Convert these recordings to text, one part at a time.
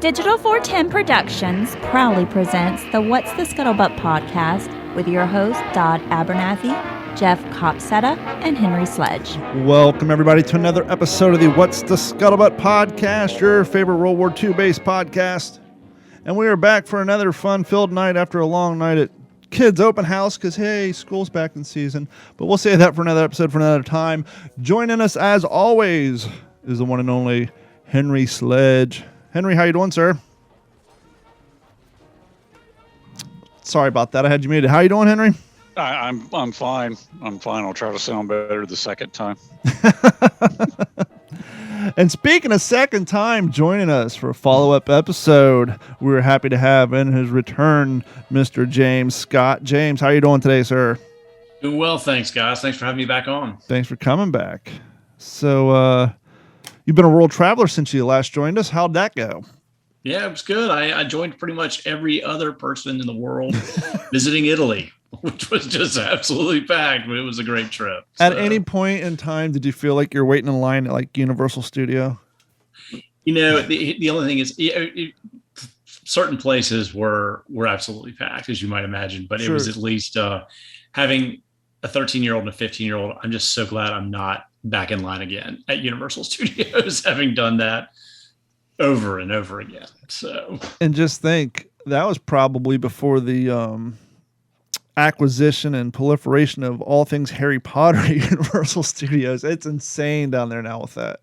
Digital 410 Productions proudly presents the What's the Scuttlebutt podcast with your hosts Dodd Abernathy, Jeff Copsetta, and Henry Sledge. Welcome, everybody, to another episode of the What's the Scuttlebutt podcast, your favorite World War II-based podcast. And we are back for another fun-filled night after a long night at Kids Open House because, hey, school's back in season. But we'll save that for another episode for another time. Joining us, as always, is the one and only Henry Sledge. Henry, how you doing, sir? Sorry about that. I had you muted. How you doing, Henry? I'm fine. I'm fine. I'll try to sound better the second time. And speaking of second time, joining us for a follow-up episode, we're happy to have in his return, Mr. James Scott. James, how you doing today, sir? Doing well, thanks, guys. Thanks for having me back on. Thanks for coming back. So, you've been a world traveler since you last joined us. How'd that go? Yeah, it was good. I joined pretty much every other person in the world visiting Italy, which was just absolutely packed, but it was a great trip. At any point in time, did you feel like you're waiting in line at like Universal Studio? You know, the only thing is certain places were absolutely packed, as you might imagine, but It was at least having a 13-year-old and a 15-year-old. I'm just so glad I'm not back in line again at Universal Studios, having done that over and over again. So, and just think, that was probably before the acquisition and proliferation of all things Harry Potter at Universal Studios. It's insane down there now with that.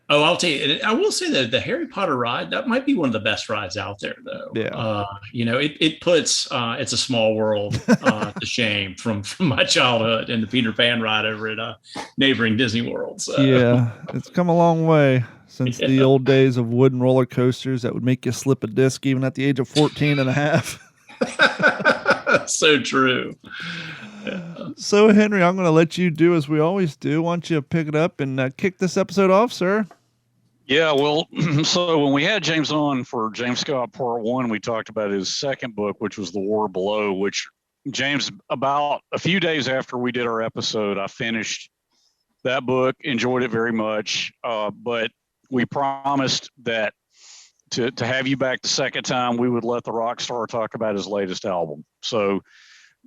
Oh, I'll tell you, I will say that the Harry Potter ride, that might be one of the best rides out there, though. Yeah. You know, it puts It's a Small World to shame from my childhood and the Peter Pan ride over at neighboring Disney World. So. Yeah, it's come a long way since the old days of wooden roller coasters that would make you slip a disc even at the age of 14 and a half. So true. Yeah. So, Henry, I'm going to let you do as we always do. Why don't you pick it up and kick this episode off, sir? Yeah, well, so when we had James on for James Scott Part 1, we talked about his second book, which was The War Below, which James, about a few days after we did our episode, I finished that book, enjoyed it very much, but we promised that to have you back the second time, we would let the rock star talk about his latest album. So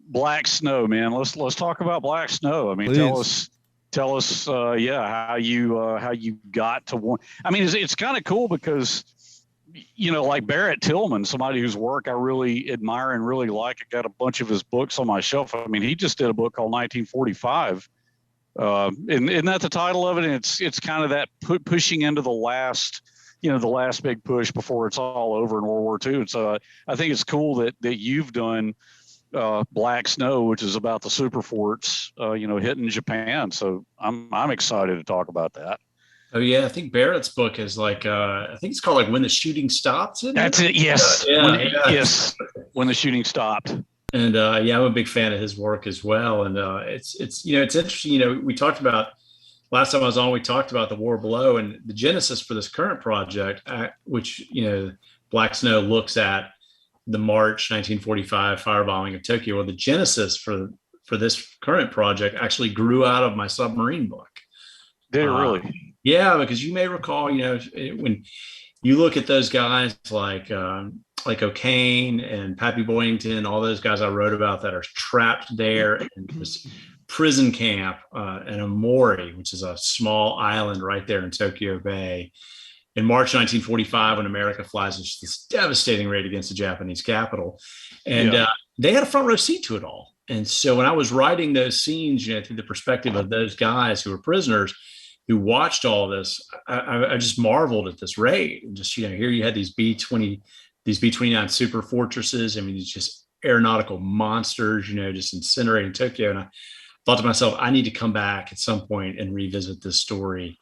Black Snow, man, let's talk about Black Snow. I mean, please. tell us, how you got to one. I mean, it's kind of cool because, you know, like Barrett Tillman, somebody whose work I really admire and really like. I got a bunch of his books on my shelf. I mean, he just did a book called 1945. Isn't that the title of it? And it's kind of that pushing into the last big push before it's all over in World War II. So I think it's cool that you've done Black Snow, which is about the super forts, hitting Japan. So I'm excited to talk about that. Oh yeah, I think Barrett's book is like I think it's called like When the Shooting Stopped. That's it. Yes. Yes. When the Shooting Stopped. And I'm a big fan of his work as well. And it's interesting. We talked about last time I was on. We talked about The War Below and the genesis for this current project, which Black Snow looks at the March 1945 firebombing of Tokyo. Well, the genesis for this current project actually grew out of my submarine book. Did it really? Yeah, because you may recall, when you look at those guys like O'Kane and Pappy Boyington, all those guys I wrote about that are trapped there in this prison camp in Omori, which is a small island right there in Tokyo Bay. In March 1945, when America flies this devastating raid against the Japanese capital. And they had a front row seat to it all. And so when I was writing those scenes, through the perspective of those guys who were prisoners, who watched all this, I just marveled at this raid. And just, here you had these B-29 super fortresses. I mean, these just aeronautical monsters, just incinerating Tokyo. And I thought to myself, I need to come back at some point and revisit this story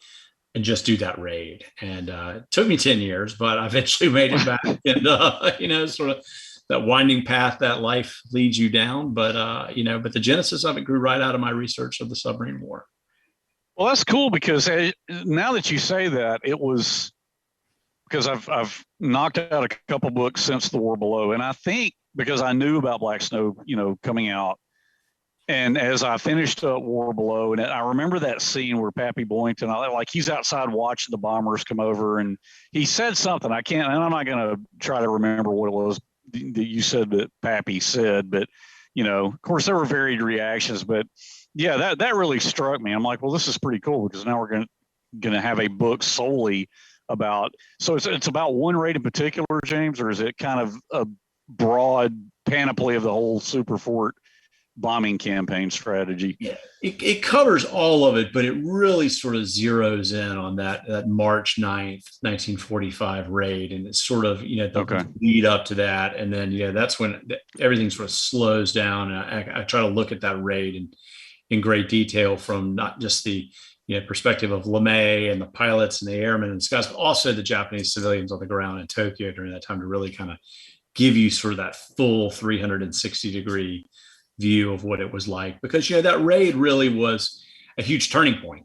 and just do that raid. And it took me 10 years, but I eventually made it back. And, sort of that winding path that life leads you down. But, but the genesis of it grew right out of my research of the submarine war. Well, that's cool because now that you say that, it was because I've knocked out a couple books since The War Below. And I think because I knew about Black Snow, coming out, And as I finished up War Below, and I remember that scene where Pappy Boynton, he's outside watching the bombers come over, and he said something. And I'm not going to try to remember what it was that you said that Pappy said, but of course there were varied reactions. But yeah, that really struck me. I'm like, well, this is pretty cool because now we're going to have a book solely about. So it's about one raid in particular, James, or is it kind of a broad panoply of the whole Super Fort bombing campaign strategy? Yeah, it covers all of it, but it really sort of zeroes in on that March 9th, 1945 raid. And it's sort of, the lead up to that. And then, that's when everything sort of slows down. And I try to look at that raid in great detail from not just the perspective of LeMay and the pilots and the airmen and the scouts, but also the Japanese civilians on the ground in Tokyo during that time, to really kind of give you sort of that full 360-degree view of what it was like, because that raid really was a huge turning point.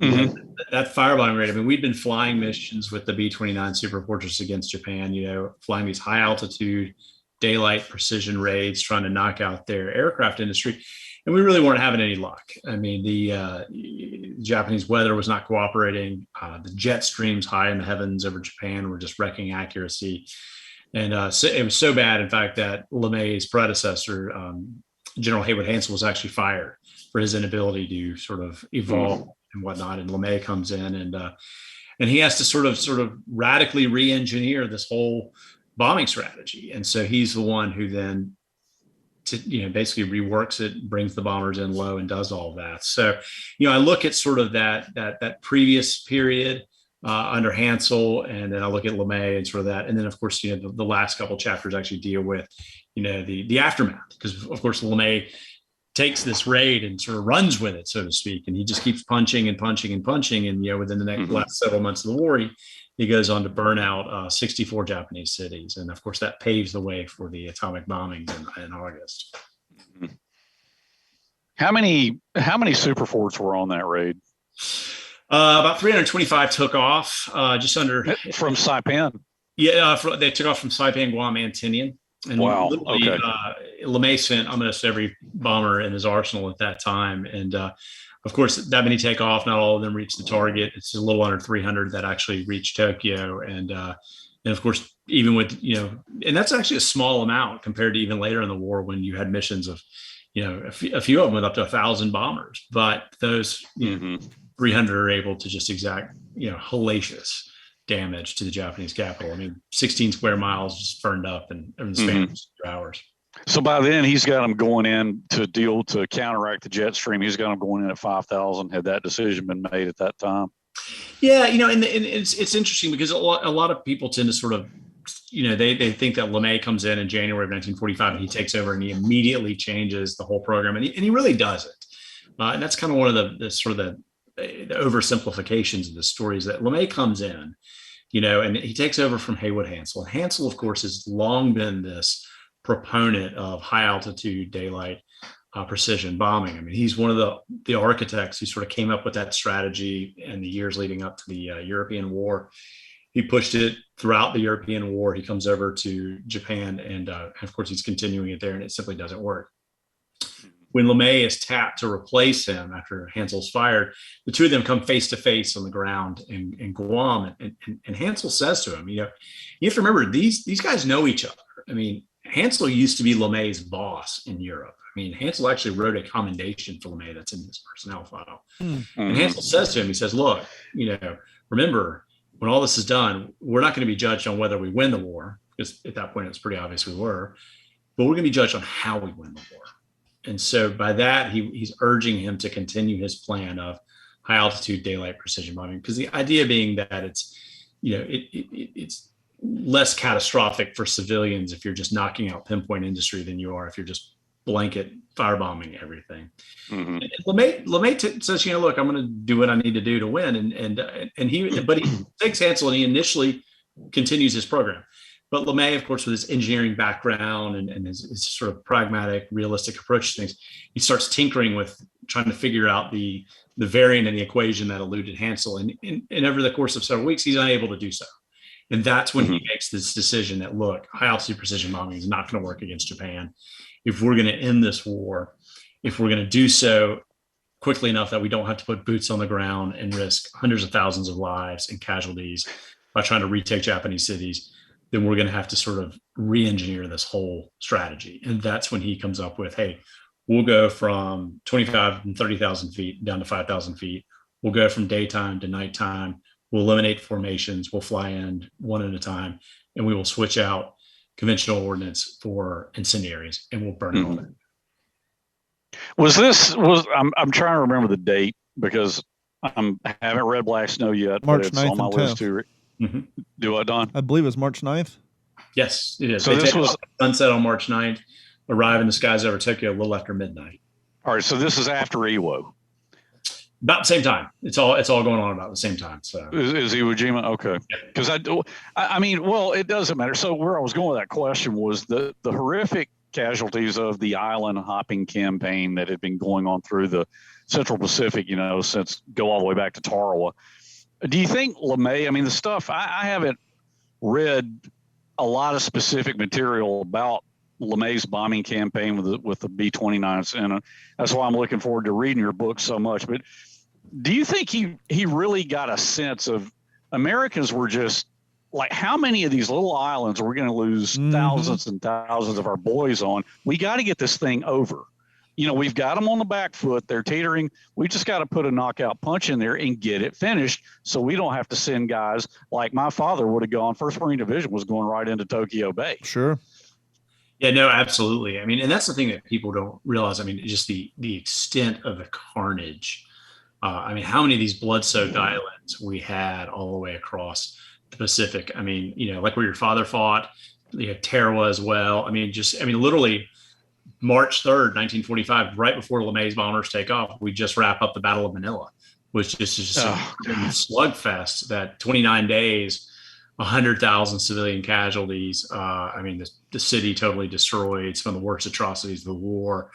Mm-hmm. That firebombing raid. I mean, we'd been flying missions with the B-29 Super Fortress against Japan, flying these high altitude daylight precision raids, trying to knock out their aircraft industry, and we really weren't having any luck. I mean, the Japanese weather was not cooperating. The jet streams high in the heavens over Japan were just wrecking accuracy, and so it was so bad, in fact, that LeMay's predecessor, General Haywood Hansel, was actually fired for his inability to sort of evolve and whatnot. And LeMay comes in and he has to sort of radically re-engineer this whole bombing strategy. And so he's the one who then, basically reworks it, brings the bombers in low, and does all that. So, I look at sort of that previous period under Hansel, and then I look at LeMay and sort of that. And then, of course, the last couple chapters actually deal with, the aftermath, because of course LeMay takes this raid and sort of runs with it, so to speak, and he just keeps punching and punching and punching. And within the next last several months of the war, he goes on to burn out 64 Japanese cities, and of course that paves the way for the atomic bombings in August. How many Super Forts were on that raid? About 325 took off, just under from Saipan. Yeah, they took off from Saipan, Guam, and Tinian. And wow. Okay. LeMay sent almost every bomber in his arsenal at that time. And of course, that many take off. Not all of them reach the target. It's a little under 300 that actually reach Tokyo. And of course, even with, and that's actually a small amount compared to even later in the war, when you had missions of, a few of them with up to 1,000 bombers. But those 300 are able to just exact, hellacious damage to the Japanese capital. I mean, 16 square miles just burned up in the span of 2 hours. So by then he's got them going in to counteract the jet stream. He's got them going in at 5,000. Had that decision been made at that time? Yeah, and it's interesting because a lot of people tend to sort of, they think that LeMay comes in January of 1945 and he takes over and he immediately changes the whole program, and he really doesn't. And that's kind of one of the sort of the oversimplifications of the stories, that LeMay comes in, and he takes over from Haywood Hansel. And Hansel, of course, has long been this proponent of high altitude daylight precision bombing. I mean, he's one of the architects who sort of came up with that strategy in the years leading up to the European War. He pushed it throughout the European War. He comes over to Japan, and of course, he's continuing it there, and it simply doesn't work. When LeMay is tapped to replace him after Hansel's fired, the two of them come face to face on the ground in Guam. And Hansel says to him, you have to remember, these guys know each other. I mean, Hansel used to be LeMay's boss in Europe. I mean, Hansel actually wrote a commendation for LeMay that's in his personnel file. Mm-hmm. And Hansel says to him, he says, look, remember, when all this is done, we're not going to be judged on whether we win the war, because at that point, it's pretty obvious we were, but we're going to be judged on how we win the war. And so by that, he's urging him to continue his plan of high altitude daylight precision bombing, because the idea being that it's, it's less catastrophic for civilians if you're just knocking out pinpoint industry than you are if you're just blanket firebombing everything. Mm-hmm. And LeMay says, look, I'm going to do what I need to do to win. But he takes Hansel and he initially continues his program. But LeMay, of course, with his engineering background and his sort of pragmatic, realistic approach to things, he starts tinkering with trying to figure out the variant in the equation that eluded Hansel. And over the course of several weeks, he's unable to do so. And that's when he makes this decision that, look, high altitude precision bombing is not going to work against Japan. If we're going to end this war, if we're going to do so quickly enough that we don't have to put boots on the ground and risk hundreds of thousands of lives and casualties by trying to retake Japanese cities, then we're going to have to sort of re-engineer this whole strategy. And that's when he comes up with, hey, we'll go from 25 and 30,000 feet down to 5,000 feet. We'll go from daytime to nighttime. We'll eliminate formations. We'll fly in one at a time, and we will switch out conventional ordnance for incendiaries, and we'll burn it all down. I'm trying to remember the date because I haven't read Black Snow yet, March but it's 9th on my and list 10th. too. Mm-hmm. Do I, Don? I believe it's March 9th. Yes, it is. So this was sunset on March 9th, arrive in the skies over Tokyo a little after midnight. all right. So this is after Iwo. About the same time. It's all going on about the same time. So Is Iwo Jima? Okay. Because I mean, well, it doesn't matter. So where I was going with that question was the horrific casualties of the island hopping campaign that had been going on through the Central Pacific, since go all the way back to Tarawa. Do you think LeMay, I mean, the stuff, I haven't read a lot of specific material about LeMay's bombing campaign with the B-29s, and that's why I'm looking forward to reading your book so much. But do you think he really got a sense of Americans were just like, how many of these little islands are we going to lose thousands and thousands of our boys on? We got to get this thing over. We've got them on the back foot. They're teetering. We just got to put a knockout punch in there and get it finished so we don't have to send guys like my father would have gone. 1st Marine Division was going right into Tokyo Bay. Sure. Yeah, no, absolutely. I mean, and that's the thing that people don't realize. I mean, just the extent of the carnage. I mean, how many of these blood-soaked islands we had all the way across the Pacific? I mean, like where your father fought, Tarawa as well. I mean, literally March 3rd, 1945, right before LeMay's bombers take off, we just wrap up the Battle of Manila, which is just a slugfest. That 29 days, 100,000 civilian casualties. I mean, the city totally destroyed, some of the worst atrocities of the war.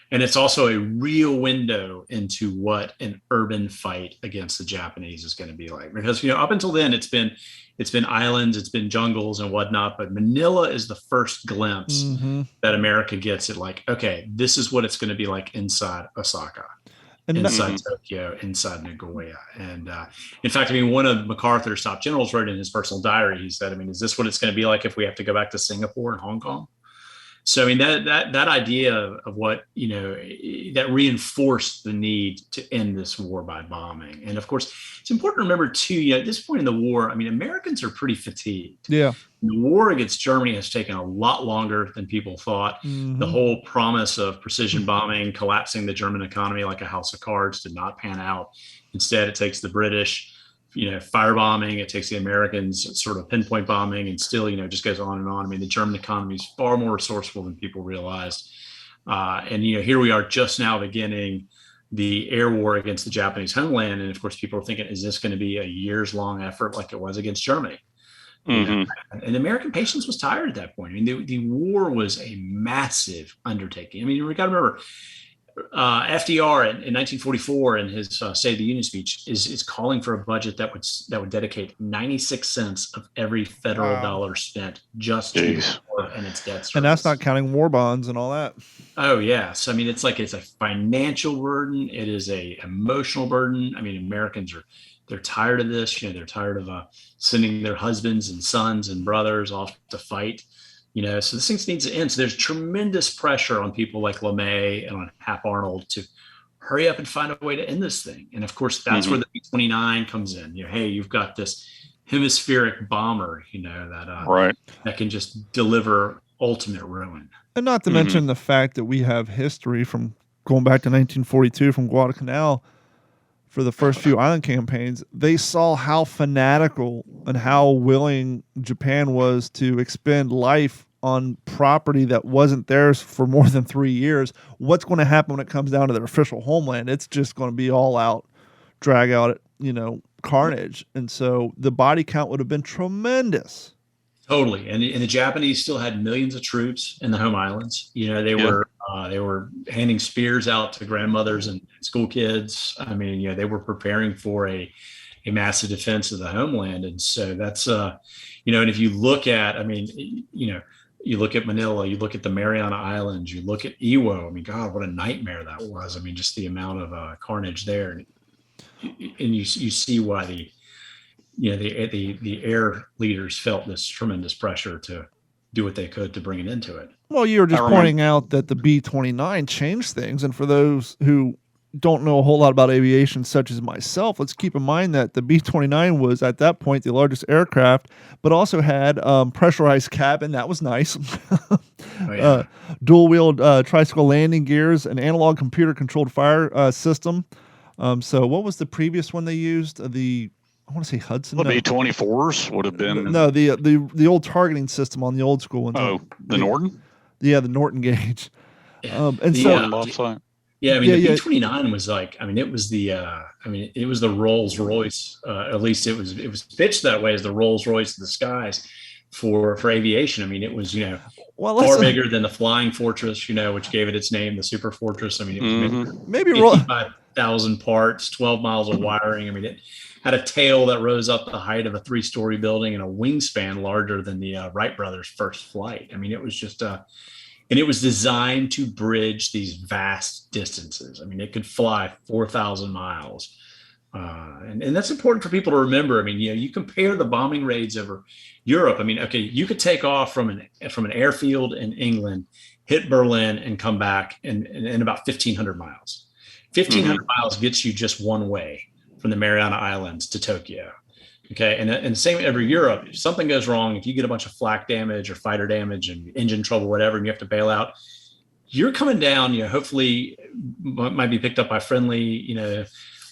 And it's also a real window into what an urban fight against the Japanese is going to be like. Because, up until then, it's been islands, it's been jungles and whatnot. But Manila is the first glimpse that America gets at, like, okay, this is what it's going to be like inside Osaka, inside Tokyo, inside Nagoya. And in fact, I mean, one of MacArthur's top generals wrote in his personal diary, he said, I mean, is this what it's going to be like if we have to go back to Singapore and Hong Kong? So, I mean, that idea of what, that reinforced the need to end this war by bombing. And of course, it's important to remember too, at this point in the war, I mean, Americans are pretty fatigued. Yeah. The war against Germany has taken a lot longer than people thought. The whole promise of precision bombing, collapsing the German economy like a house of cards did not pan out. Instead, it takes the British, firebombing, it takes the Americans sort of pinpoint bombing, and still, just goes on and on. I mean, the German economy is far more resourceful than people realized. And, here we are just now beginning the air war against the Japanese homeland. And of course, people are thinking, is this going to be a years long effort like it was against Germany? And American patience was tired at that point. I mean, the war was a massive undertaking. I mean, we got to remember, FDR in 1944 in his State of the Union speech is calling for a budget that would dedicate 96 cents of every federal dollar spent just to the war and its debt service. And that's not counting war bonds and all that. Oh yes, I mean, it's a financial burden. It is a emotional burden. I mean, Americans they're tired of this. They're tired of sending their husbands and sons and brothers off to fight. So this thing needs to end. So there's tremendous pressure on people like LeMay and on Hap Arnold to hurry up and find a way to end this thing. And of course, that's where the B-29 comes in. Hey, you've got this hemispheric bomber, that can just deliver ultimate ruin. And not to mention the fact that we have history from going back to 1942 from Guadalcanal. For the first few island campaigns, they saw how fanatical and how willing Japan was to expend life on property that wasn't theirs for more than 3 years. What's going to happen when it comes down to their official homeland? It's just going to be all out, drag out, carnage. And so the body count would have been tremendous. Totally. And the Japanese still had millions of troops in the home islands. They were handing spears out to grandmothers and school kids. I mean, they were preparing for a massive defense of the homeland. And so that's, and if you look at, I mean, You look at Manila, you look at the Mariana Islands, you look at Iwo. I mean, God, what a nightmare that was. I mean, just the amount of carnage there, and you see why the air leaders felt this tremendous pressure to do what they could to bring an end to it. Well, you were just pointing out that the B-29 changed things, and for those who don't know a whole lot about aviation, such as myself, let's keep in mind that the B-29 was at that point the largest aircraft, but also had pressurized cabin. That was nice. Dual-wheeled tricycle landing gears, an analog computer-controlled fire system. So what was the previous one they used? I want to say Hudson. The B-24s would have been. No, the old targeting system on the old school ones. Oh, the Norton? Yeah, the Norton gauge. Yeah. And the, so... Yeah, I mean, the B-29 was like, I mean, it was the Rolls Royce. At least it was pitched that way as the Rolls Royce of the skies for aviation. I mean, it was, far bigger than the Flying Fortress, which gave it its name, the Super Fortress. I mean, it was maybe 55,000 parts, 12 miles of wiring. I mean, it had a tail that rose up the height of a 3-story building and a wingspan larger than the Wright brothers' first flight. I mean, it was just and it was designed to bridge these vast distances. I mean, it could fly 4,000 miles. And that's important for people to remember. I mean, you compare the bombing raids over Europe. I mean, okay, you could take off from an airfield in England, hit Berlin, and come back in about 1,500 miles. 1,500 miles gets you just one way from the Mariana Islands to Tokyo. Okay. And same every Europe, if something goes wrong, if you get a bunch of flak damage or fighter damage and engine trouble, whatever, and you have to bail out, you're coming down, hopefully might be picked up by friendly,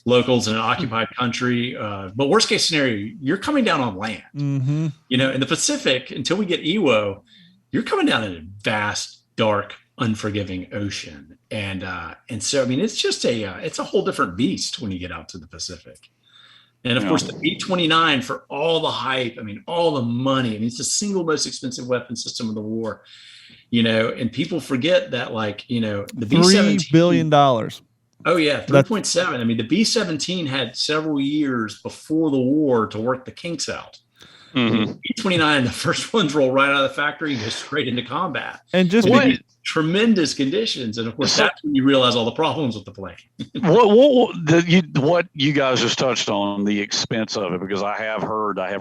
locals in an occupied country. But worst case scenario, you're coming down on land, in the Pacific until we get Iwo, you're coming down in a vast, dark, unforgiving ocean. And so, I mean, it's just it's a whole different beast when you get out to the Pacific. And of course, the B-29, for all the hype, I mean, all the money, I mean, it's the single most expensive weapon system of the war, and people forget that, the B-17. $3 billion. Oh, yeah, 3.7. I mean, the B-17 had several years before the war to work the kinks out. B-29, the first ones roll right out of the factory and go straight into combat. And just tremendous conditions, and of course that's when you realize all the problems with the plane. What you guys just touched on, the expense of it, because I have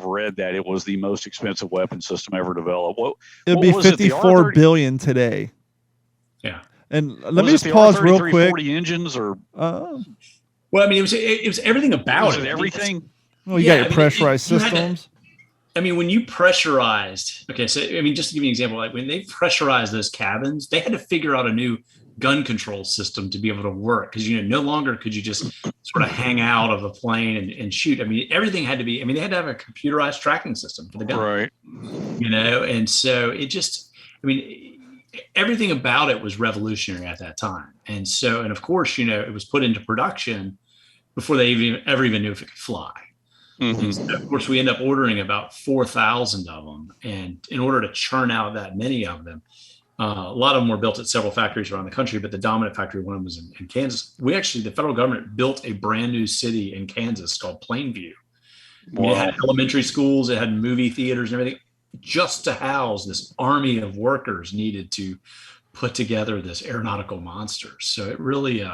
read that it was the most expensive weapon system ever developed. It'd be $54 billion today. Yeah, and let me just pause real quick. 40 engines, or well, I mean, it was everything about it. Everything. Well, you got your pressurized systems. I mean, when you pressurized, okay, so I mean, just to give you an example, like when they pressurized those cabins, they had to figure out a new gun control system to be able to work, because no longer could you just sort of hang out of a plane and shoot. I mean, everything had to be. I mean, they had to have a computerized tracking system for the gun, right? And so it just, I mean, everything about it was revolutionary at that time, and of course, it was put into production before they ever even knew if it could fly. So of course, we end up ordering about 4,000 of them. And in order to churn out that many of them, a lot of them were built at several factories around the country, but the dominant factory, one of them was in Kansas. The federal government built a brand new city in Kansas called Plainview. Wow. I mean, it had elementary schools, it had movie theaters and everything, just to house this army of workers needed to put together this aeronautical monster. So it really,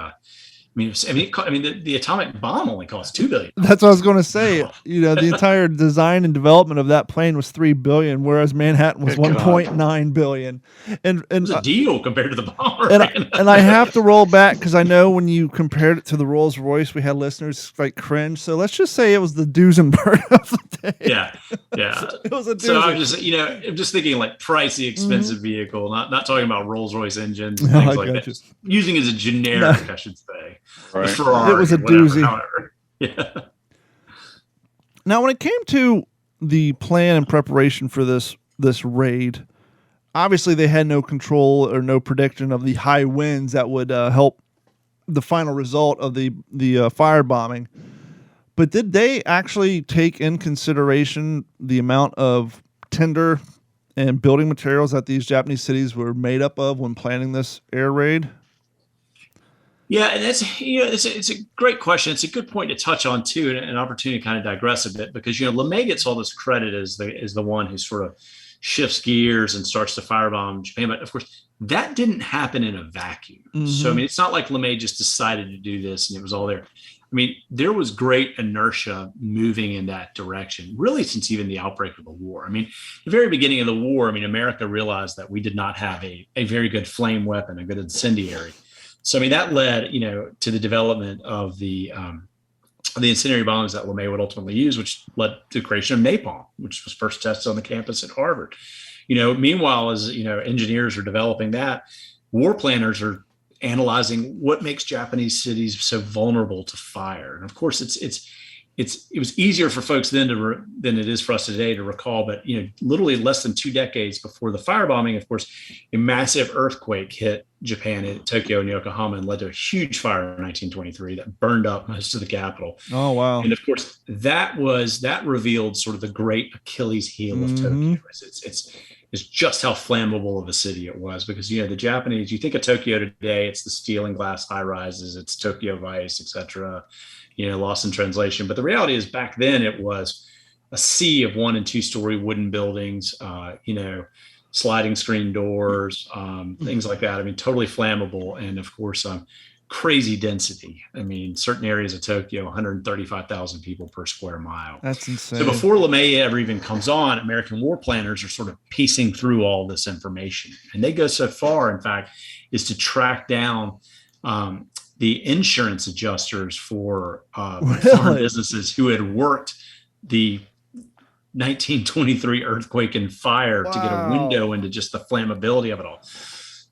the atomic bomb only cost $2 billion. That's what I was going to say. The entire design and development of that plane was $3 billion, whereas Manhattan was $1.9 billion. And it was a deal compared to the bomber. And I have to roll back because I know when you compared it to the Rolls Royce, we had listeners like cringe. So let's just say it was the Duesenberg of the day. Yeah. It was a doozy. So I'm just thinking like pricey, expensive vehicle, not talking about Rolls Royce engines and things like that. Using it as a generic, I should say. Right. It was a doozy. Yeah. Now, when it came to the plan and preparation for this raid, obviously they had no control or no prediction of the high winds that would help the final result of the firebombing. But did they actually take in consideration the amount of tinder and building materials that these Japanese cities were made up of when planning this air raid? Yeah, and it's a great question. It's a good point to touch on too, and an opportunity to kind of digress a bit because LeMay gets all this credit as the one who sort of shifts gears and starts to firebomb Japan. But of course, that didn't happen in a vacuum. Mm-hmm. So I mean, it's not like LeMay just decided to do this and it was all there. I mean, there was great inertia moving in that direction, really, since even the outbreak of the war. I mean, the very beginning of the war, I mean, America realized that we did not have a very good flame weapon, a good incendiary. So, I mean, that led, to the development of the incendiary bombs that LeMay would ultimately use, which led to the creation of napalm, which was first tested on the campus at Harvard. Meanwhile, as, engineers are developing that, war planners are analyzing what makes Japanese cities so vulnerable to fire. And of course, it was easier for folks then than it is for us today to recall. But literally less than 2 decades before the firebombing, of course, a massive earthquake hit Japan at Tokyo and Yokohama and led to a huge fire in 1923 that burned up most of the capital. Oh wow! And of course, that revealed sort of the great Achilles heel of Tokyo. It's just how flammable of a city it was because, the Japanese, you think of Tokyo today, it's the steel and glass high rises, it's Tokyo Vice, et cetera, lost in translation. But the reality is back then it was a sea of 1- and 2-story wooden buildings, sliding screen doors, things like that. I mean, totally flammable. And of course, crazy density. I mean, certain areas of Tokyo, 135,000 people per square mile. That's insane. So before LeMay ever even comes on, American war planners are sort of piecing through all this information. And they go so far, in fact, is to track down the insurance adjusters for foreign businesses who had worked the 1923 earthquake and fire to get a window into just the flammability of it all.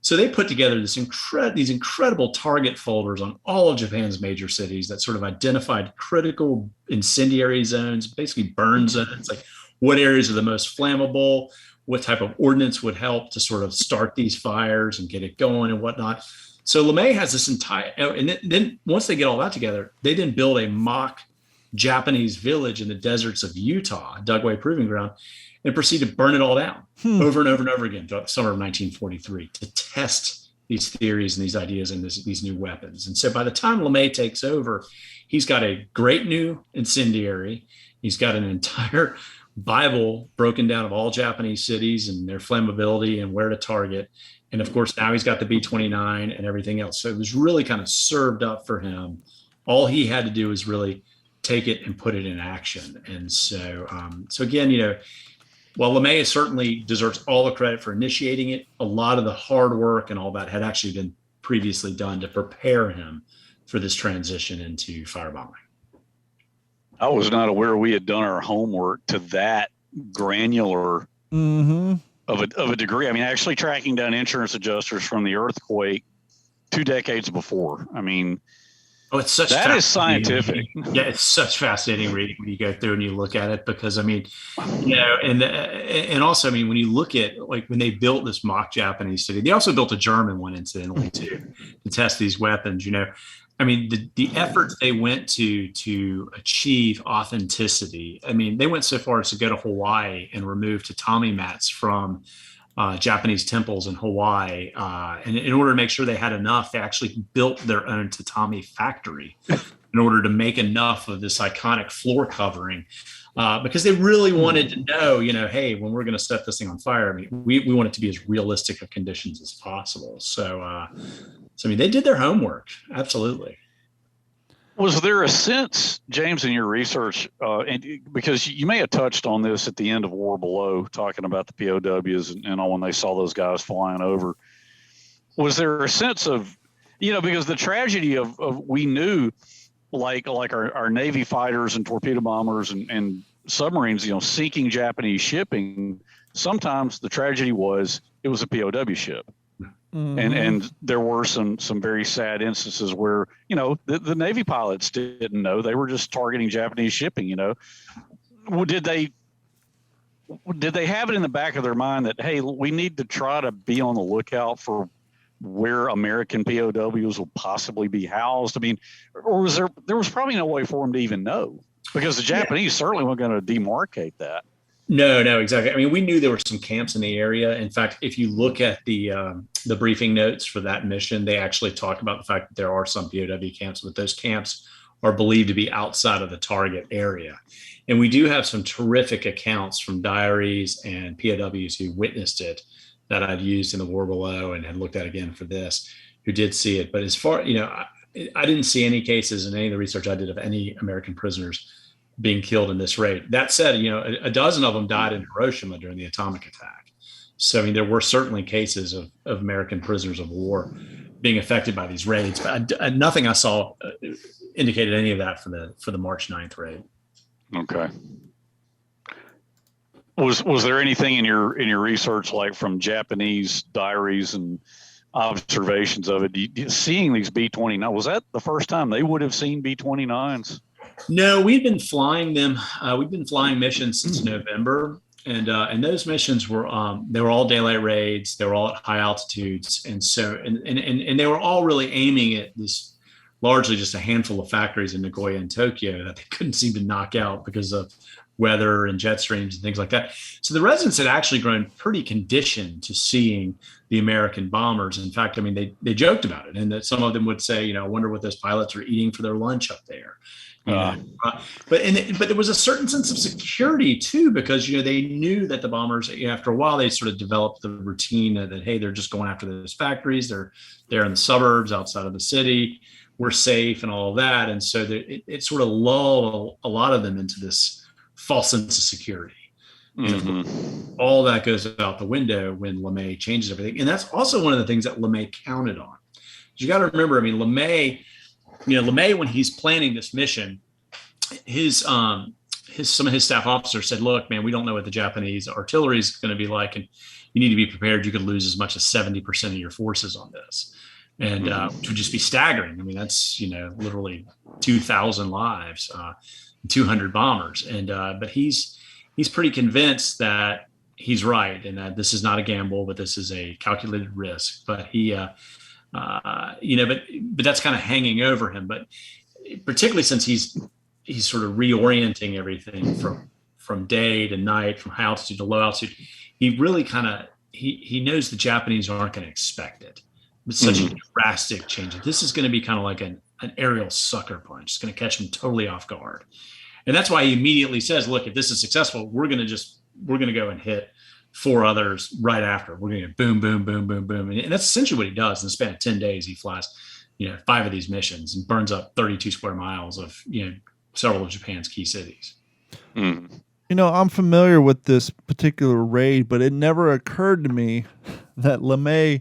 So they put together these incredible target folders on all of Japan's major cities that sort of identified critical incendiary zones, basically burn zones, like what areas are the most flammable, what type of ordnance would help to sort of start these fires and get it going and whatnot. So LeMay has this entire, and then once they get all that together, they then build a mock Japanese village in the deserts of Utah, Dugway Proving Ground, and proceed to burn it all down over and over and over again throughout the summer of 1943 to test these theories and these ideas and these new weapons. And so by the time LeMay takes over, he's got a great new incendiary. He's got an entire Bible broken down of all Japanese cities and their flammability and where to target. And of course, now he's got the B-29 and everything else. So it was really kind of served up for him. All he had to do was really take it and put it in action. And so again, while LeMay certainly deserves all the credit for initiating it, a lot of the hard work and all that had actually been previously done to prepare him for this transition into firebombing. I was not aware we had done our homework to that granular of a degree. I mean, actually tracking down insurance adjusters from the earthquake 2 decades before. I mean, it's such that is scientific. Yeah, it's such fascinating reading when you go through and you look at it because I mean, and also I mean when you look at like when they built this mock Japanese city, they also built a German one incidentally too to test these weapons. I mean the efforts they went to achieve authenticity. I mean they went so far as to go to Hawaii and remove tatami mats from Japanese temples in Hawaii. And in order to make sure they had enough, they actually built their own tatami factory in order to make enough of this iconic floor covering because they really wanted to know, hey, when we're going to set this thing on fire, I mean, we want it to be as realistic of conditions as possible. So I mean, they did their homework. Absolutely. Was there a sense, James, in your research, and because you may have touched on this at the end of War Below, talking about the POWs and all when they saw those guys flying over, was there a sense of, because the tragedy of we knew, like our Navy fighters and torpedo bombers and submarines, sinking Japanese shipping, sometimes the tragedy was it was a POW ship. And there were some very sad instances where, the Navy pilots didn't know. They were just targeting Japanese shipping, Did they have it in the back of their mind that, hey, we need to try to be on the lookout for where American POWs will possibly be housed? I mean, or was there was probably no way for them to even know because the Japanese certainly weren't going to demarcate that. No, exactly. I mean, we knew there were some camps in the area. In fact, if you look at the briefing notes for that mission, they actually talk about the fact that there are some POW camps, but those camps are believed to be outside of the target area. And we do have some terrific accounts from diaries and POWs who witnessed it that I've used in the war below and had looked at again for this, who did see it. But as far, I didn't see any cases in any of the research I did of any American prisoners being killed in this raid. That said, a dozen of them died in Hiroshima during the atomic attack. So, I mean, there were certainly cases of American prisoners of war being affected by these raids, but nothing I saw indicated any of that for the March 9th raid. Okay. Was there anything in your research, like from Japanese diaries and observations of it, seeing these B-29, was that the first time they would have seen B-29s? No, we've been flying them. We've been flying missions since November, and those missions were they were all daylight raids. They were all at high altitudes, and so and they were all really aiming at this largely just a handful of factories in Nagoya and Tokyo that they couldn't seem to knock out because of weather and jet streams and things like that. So the residents had actually grown pretty conditioned to seeing the American bombers. In fact, I mean, they joked about it, and that some of them would say, I wonder what those pilots are eating for their lunch up there. But there was a certain sense of security too, because they knew that the bombers, after a while, they sort of developed the routine that hey, they're just going after those factories. They're in the suburbs outside of the city. We're safe and all of that, and so it sort of lulled a lot of them into this false sense of security. Mm-hmm. All that goes out the window when LeMay changes everything, and that's also one of the things that LeMay counted on. You got to remember, I mean, LeMay when he's planning this mission, some of his staff officers said, "Look, man, we don't know what the Japanese artillery is going to be like, and you need to be prepared. You could lose as much as 70% of your forces on this." And which would just be staggering. I mean, that's literally 2,000 lives, 200 bombers, and but he's pretty convinced that he's right, and that this is not a gamble, but this is a calculated risk. But he, but that's kind of hanging over him. But particularly since he's sort of reorienting everything from day to night, from high altitude to low altitude, he really he knows the Japanese aren't going to expect it. It's such a drastic change. This is going to be kind of like an aerial sucker punch. It's going to catch him totally off guard. And that's why he immediately says, look, if this is successful, we're going to go and hit 4 others right after. We're going to boom, boom, boom, boom, boom. And that's essentially what he does. In the span of 10 days, he flies, 5 of these missions and burns up 32 square miles of, several of Japan's key cities. Mm. I'm familiar with this particular raid, but it never occurred to me that LeMay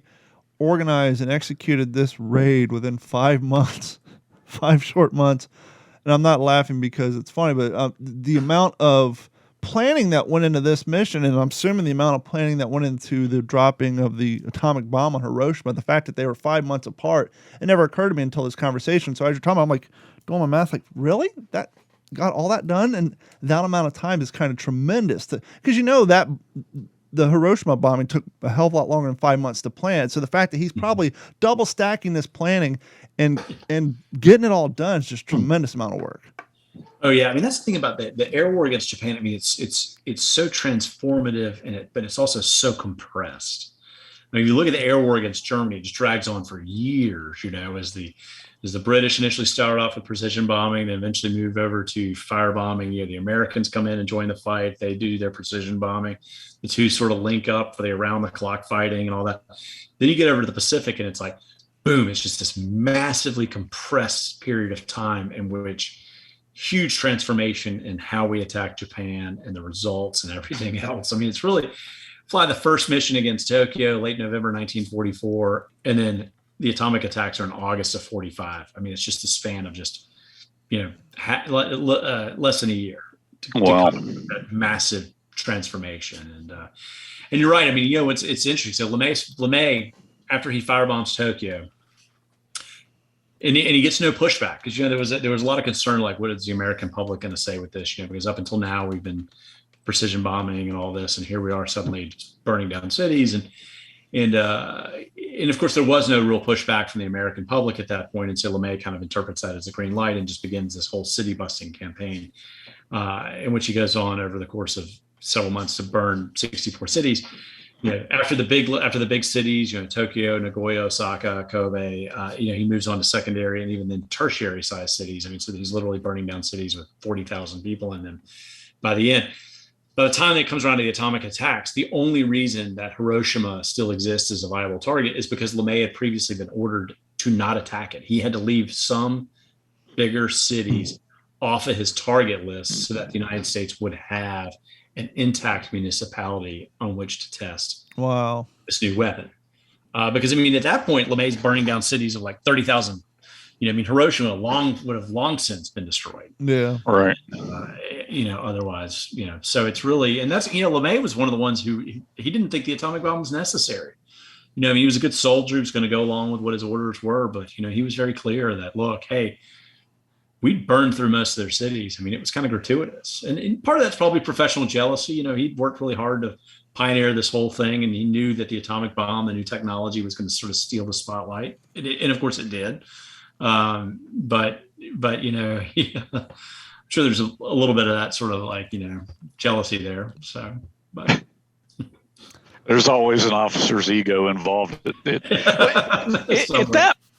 organized and executed this raid within 5 months, 5 short months. And I'm not laughing because it's funny, but the amount of planning that went into this mission, and I'm assuming the amount of planning that went into the dropping of the atomic bomb on Hiroshima, the fact that they were 5 months apart, it never occurred to me until this conversation. So as you're talking about, I'm like doing my math, like, really? That got all that done? And that amount of time is kind of tremendous. Because that the Hiroshima bombing took a hell of a lot longer than 5 months to plan. So the fact that he's probably double stacking this planning and getting it all done is just a tremendous amount of work. Oh yeah, I mean that's the thing about the air war against Japan. I mean it's so transformative but it's also so compressed. I mean, if you look at the air war against Germany, it just drags on for years. As the British initially started off with precision bombing, then eventually moved over to firebombing. The Americans come in and join the fight. They do their precision bombing. The two sort of link up for the around-the-clock fighting and all that. Then you get over to the Pacific, and it's like, boom, it's just this massively compressed period of time in which huge transformation in how we attack Japan and the results and everything else. I mean, it's really fly the first mission against Tokyo, late November 1944, and then the atomic attacks are in August of 45. I mean, it's just the span of just, less than a year to that massive transformation. And you're right. I mean, it's interesting. So LeMay, after he firebombs Tokyo, and he gets no pushback because, there was a lot of concern, like, what is the American public going to say with this? Because up until now we've been precision bombing and all this, and here we are suddenly just burning down cities. And of course, there was no real pushback from the American public at that point. And so LeMay kind of interprets that as a green light and just begins this whole city busting campaign, in which he goes on over the course of several months to burn 64 cities. After the big cities, Tokyo, Nagoya, Osaka, Kobe, he moves on to secondary and even then tertiary size cities. I mean, so he's literally burning down cities with 40,000 people in them. By the time that comes around to the atomic attacks, the only reason that Hiroshima still exists as a viable target is because LeMay had previously been ordered to not attack it. He had to leave some bigger cities off of his target list so that the United States would have an intact municipality on which to test this new weapon. Because, at that point, LeMay's burning down cities of like 30,000. Hiroshima would have long since been destroyed. Yeah. Right. Otherwise, so it's really, and that's, LeMay was one of the ones who he didn't think the atomic bomb was necessary. He was a good soldier. He was going to go along with what his orders were, but, he was very clear that, look, hey, we'd burned through most of their cities. It was kind of gratuitous. And part of that's probably professional jealousy. He'd worked really hard to pioneer this whole thing, and he knew that the atomic bomb, the new technology, was going to sort of steal the spotlight. And of course it did. But I'm sure there's a little bit of that sort of like, jealousy there. So, but there's always an officer's ego involved.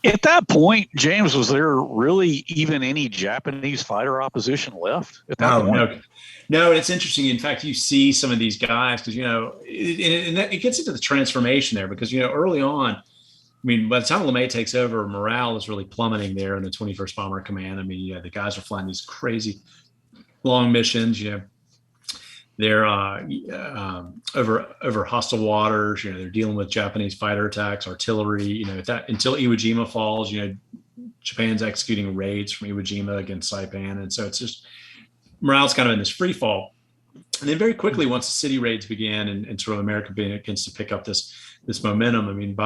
At that point, James, was there really even any Japanese fighter opposition left at that point? No, it's interesting. In fact, you see some of these guys because, it gets into the transformation there because, early on, by the time LeMay takes over, morale is really plummeting there in the 21st Bomber Command. The guys are flying these crazy long missions, they're over hostile waters. They're dealing with Japanese fighter attacks, artillery. Until Iwo Jima falls, Japan's executing raids from Iwo Jima against Saipan, and so it's just morale's kind of in this free fall. And then very quickly, once the city raids began and sort of America begins to pick up this momentum.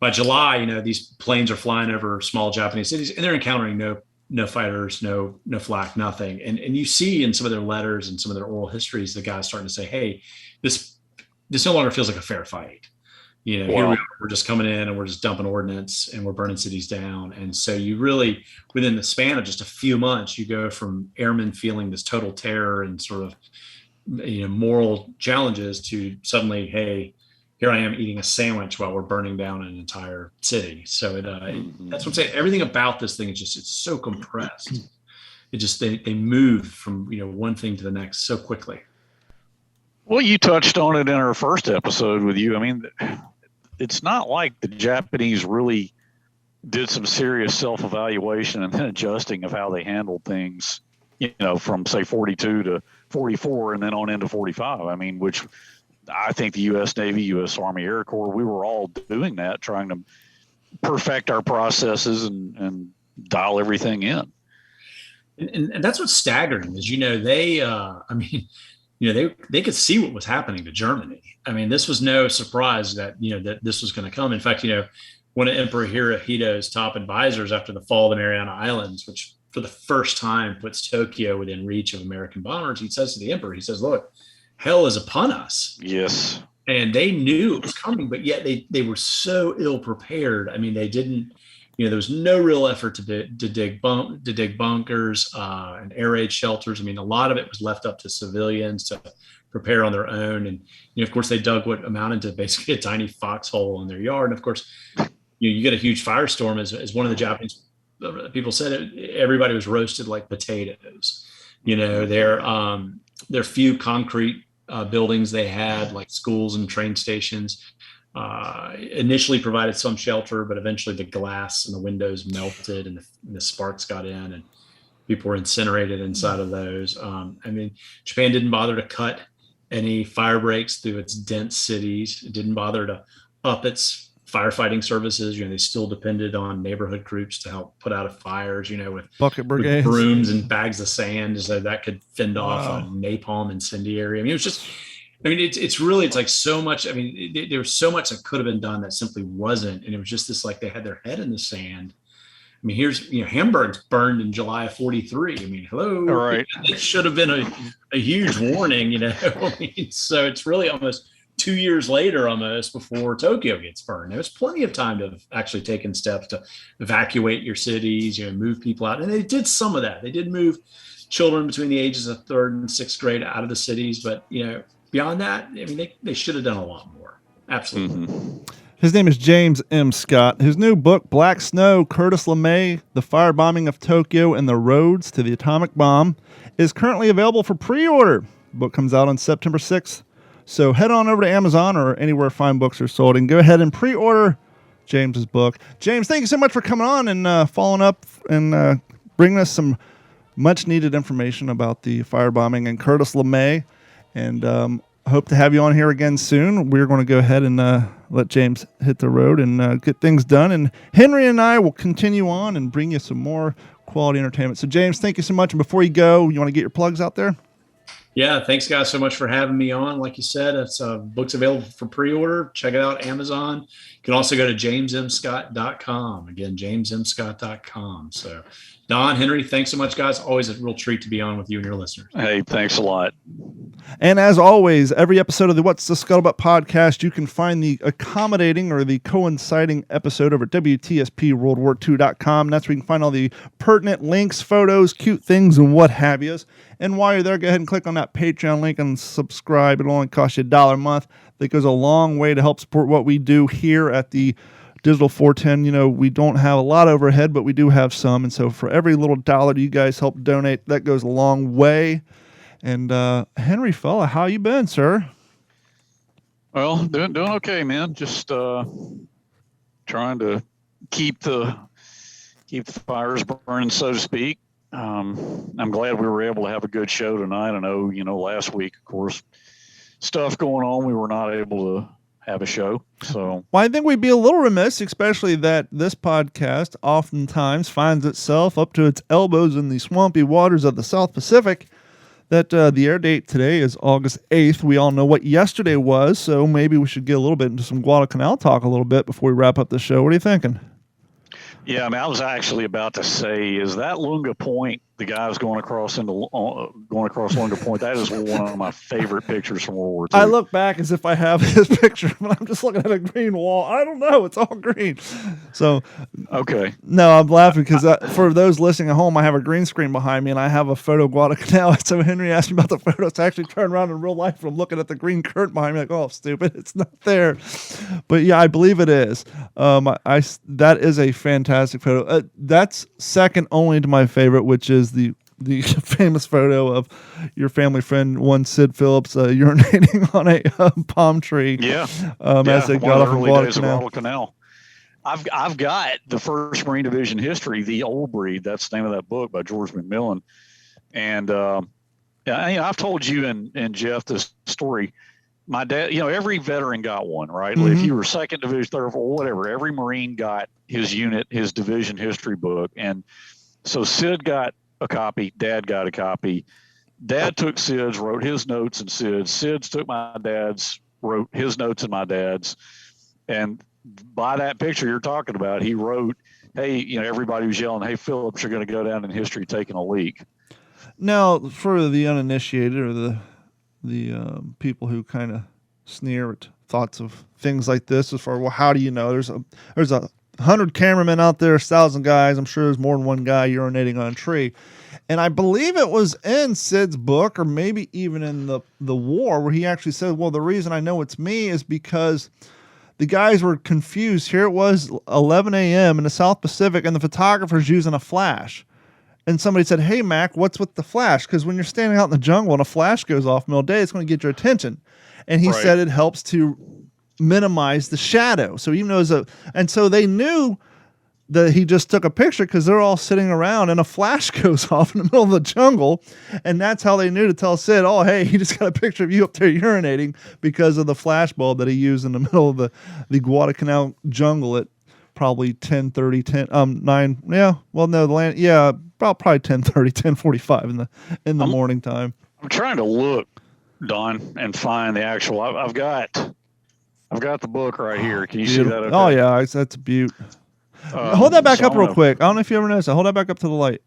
By July, these planes are flying over small Japanese cities, and they're encountering no fighters, no flak, nothing. And you see in some of their letters and some of their oral histories, the guys starting to say, hey, this no longer feels like a fair fight. Here we are, we're just coming in and we're just dumping ordnance and we're burning cities down. And so you really, within the span of just a few months, you go from airmen feeling this total terror and sort of, moral challenges to suddenly, hey, here I am eating a sandwich while we're burning down an entire city. So that's what I'm saying. Everything about this thing is it's so compressed. It just, they move from, one thing to the next so quickly. Well, you touched on it in our first episode with you. It's not like the Japanese really did some serious self-evaluation and then adjusting of how they handled things, from say 42 to 44 and then on into 45. Which I think the U.S. Navy, U.S. Army Air Corps, we were all doing that, trying to perfect our processes and dial everything in. And that's what's staggering is, they could see what was happening to Germany. This was no surprise that, that this was going to come. In fact, one of Emperor Hirohito's top advisors after the fall of the Mariana Islands, which for the first time puts Tokyo within reach of American bombers, he says to the emperor, he says, look, hell is upon us. Yes. And they knew it was coming, but yet they were so ill prepared. They didn't, there was no real effort to dig bunkers and air raid shelters. A lot of it was left up to civilians to prepare on their own. And, of course, they dug what amounted to basically a tiny foxhole in their yard. And, of course, you get a huge firestorm, as one of the Japanese people said, everybody was roasted like potatoes. Their few concrete buildings they had, like schools and train stations, initially provided some shelter, but eventually the glass and the windows melted and the sparks got in and people were incinerated inside of those. Japan didn't bother to cut any fire breaks through its dense cities. It didn't bother to up its firefighting services. They still depended on neighborhood groups to help put out fires, with bucket brigades, with brooms and bags of sand, so that could fend off a napalm incendiary. It was just, it's like so much. There was so much that could have been done that simply wasn't. And it was just this, like, they had their head in the sand. Here's, Hamburg's burned in July of 43. Hello. All right. It should have been a huge warning, so it's really almost 2 years later, almost, before Tokyo gets burned. There was plenty of time to have actually taken steps to evacuate your cities, move people out. And they did some of that. They did move children between the ages of 3rd and 6th grade out of the cities. But, beyond that, I mean, they should have done a lot more. Absolutely. Mm-hmm. His name is James M. Scott. His new book, Black Snow, Curtis LeMay, The Firebombing of Tokyo and the Roads to the Atomic Bomb, is currently available for pre-order. The book comes out on September 6th. So head on over to Amazon or anywhere fine books are sold and go ahead and pre-order James's book. James, thank you so much for coming on and following up and bringing us some much-needed information about the firebombing and Curtis LeMay. And hope to have you on here again soon. We're going to go ahead and let James hit the road and get things done. And Henry and I will continue on and bring you some more quality entertainment. So, James, thank you so much. And before you go, you want to get your plugs out there? Yeah, thanks, guys, so much for having me on. Like you said, it's book's available for pre-order. Check it out, Amazon. You can also go to jamesmscott.com. Again, jamesmscott.com. So, Don, Henry, thanks so much, guys. Always a real treat to be on with you and your listeners. Hey, thanks a lot. And as always, every episode of the What's the Scuttlebutt podcast, you can find the accommodating or the coinciding episode over at WTSPWorldWar2.com. That's where you can find all the pertinent links, photos, cute things, and what have yous. And while you're there, go ahead and click on that Patreon link and subscribe. It'll only cost you $1 a month. That goes a long way to help support what we do here at the Digital 410. We don't have a lot overhead, but we do have some. And so for every little dollar you guys help donate, that goes a long way. And Henry fella, how you been, sir? Well, doing okay, man. Just trying to keep the fires burning, so to speak. I'm glad we were able to have a good show tonight. I know, last week, of course, stuff going on, we were not able to have a show. So, well, I think we'd be a little remiss, especially that this podcast oftentimes finds itself up to its elbows in the swampy waters of the South Pacific. That the air date today is August 8th. We all know what yesterday was, so maybe we should get a little bit into some Guadalcanal talk a little bit before we wrap up the show. What are you thinking? Yeah, I was actually about to say, is that Lunga Point, the guys going across Lunga Point? That is one of my favorite pictures from World War II. I look back as if I have his picture, but I'm just looking at a green wall. I don't know. It's all green. So, okay. No, I'm laughing because for those listening at home, I have a green screen behind me, and I have a photo of Guadalcanal. So Henry asked me about the photos to actually turn around in real life, and I'm looking at the green curtain behind me like, oh, stupid, it's not there. But yeah, I believe it is. That is a fantastic photo. That's second only to my favorite, which is the famous photo of your family friend, one Sid Phillips, urinating on a palm tree. Yeah. As they got off of Guadalcanal. I've got the first Marine Division history, The Old Breed. That's the name of that book by George McMillan. And I've told you and Jeff this story. My dad, every veteran got one, right? Mm-hmm. If you were 2nd Division, 3rd, or whatever, every Marine got his unit, his division history book. And so Sid got a copy, Dad got a copy. Dad took Sid's, wrote his notes in Sid's. Sid's took my dad's, wrote his notes in my dad's. And by that picture you're talking about, he wrote, hey, everybody was yelling, hey, Phillips, you're going to go down in history taking a leak. Now, for the uninitiated or the people who kind of sneer at thoughts of things like this, as far, well, how do you know? There's 100 cameramen out there, 1,000 guys. I'm sure there's more than one guy urinating on a tree. And I believe it was in Sid's book, or maybe even in the war, where he actually said, well, the reason I know it's me is because the guys were confused. Here it was 11 a.m. in the South Pacific, and the photographer's using a flash. And somebody said, hey, Mac, what's with the flash? Because when you're standing out in the jungle and a flash goes off middle of the day, it's going to get your attention. And he said it helps to minimize the shadow. So even though and so they knew that he just took a picture because they're all sitting around and a flash goes off in the middle of the jungle. And that's how they knew to tell Sid, oh, hey, he just got a picture of you up there urinating because of the flash bulb that he used in the middle of the Guadalcanal jungle at probably 9. Yeah. Well, no, the land. Yeah. Probably 10:30, 10:45 in the morning time. I'm trying to look, Don, and find the actual. I've got the book right here. Can you see that? Okay? Oh yeah, that's a beaut. Hold that back up real quick. I don't know if you ever noticed that. Hold that back up to the light.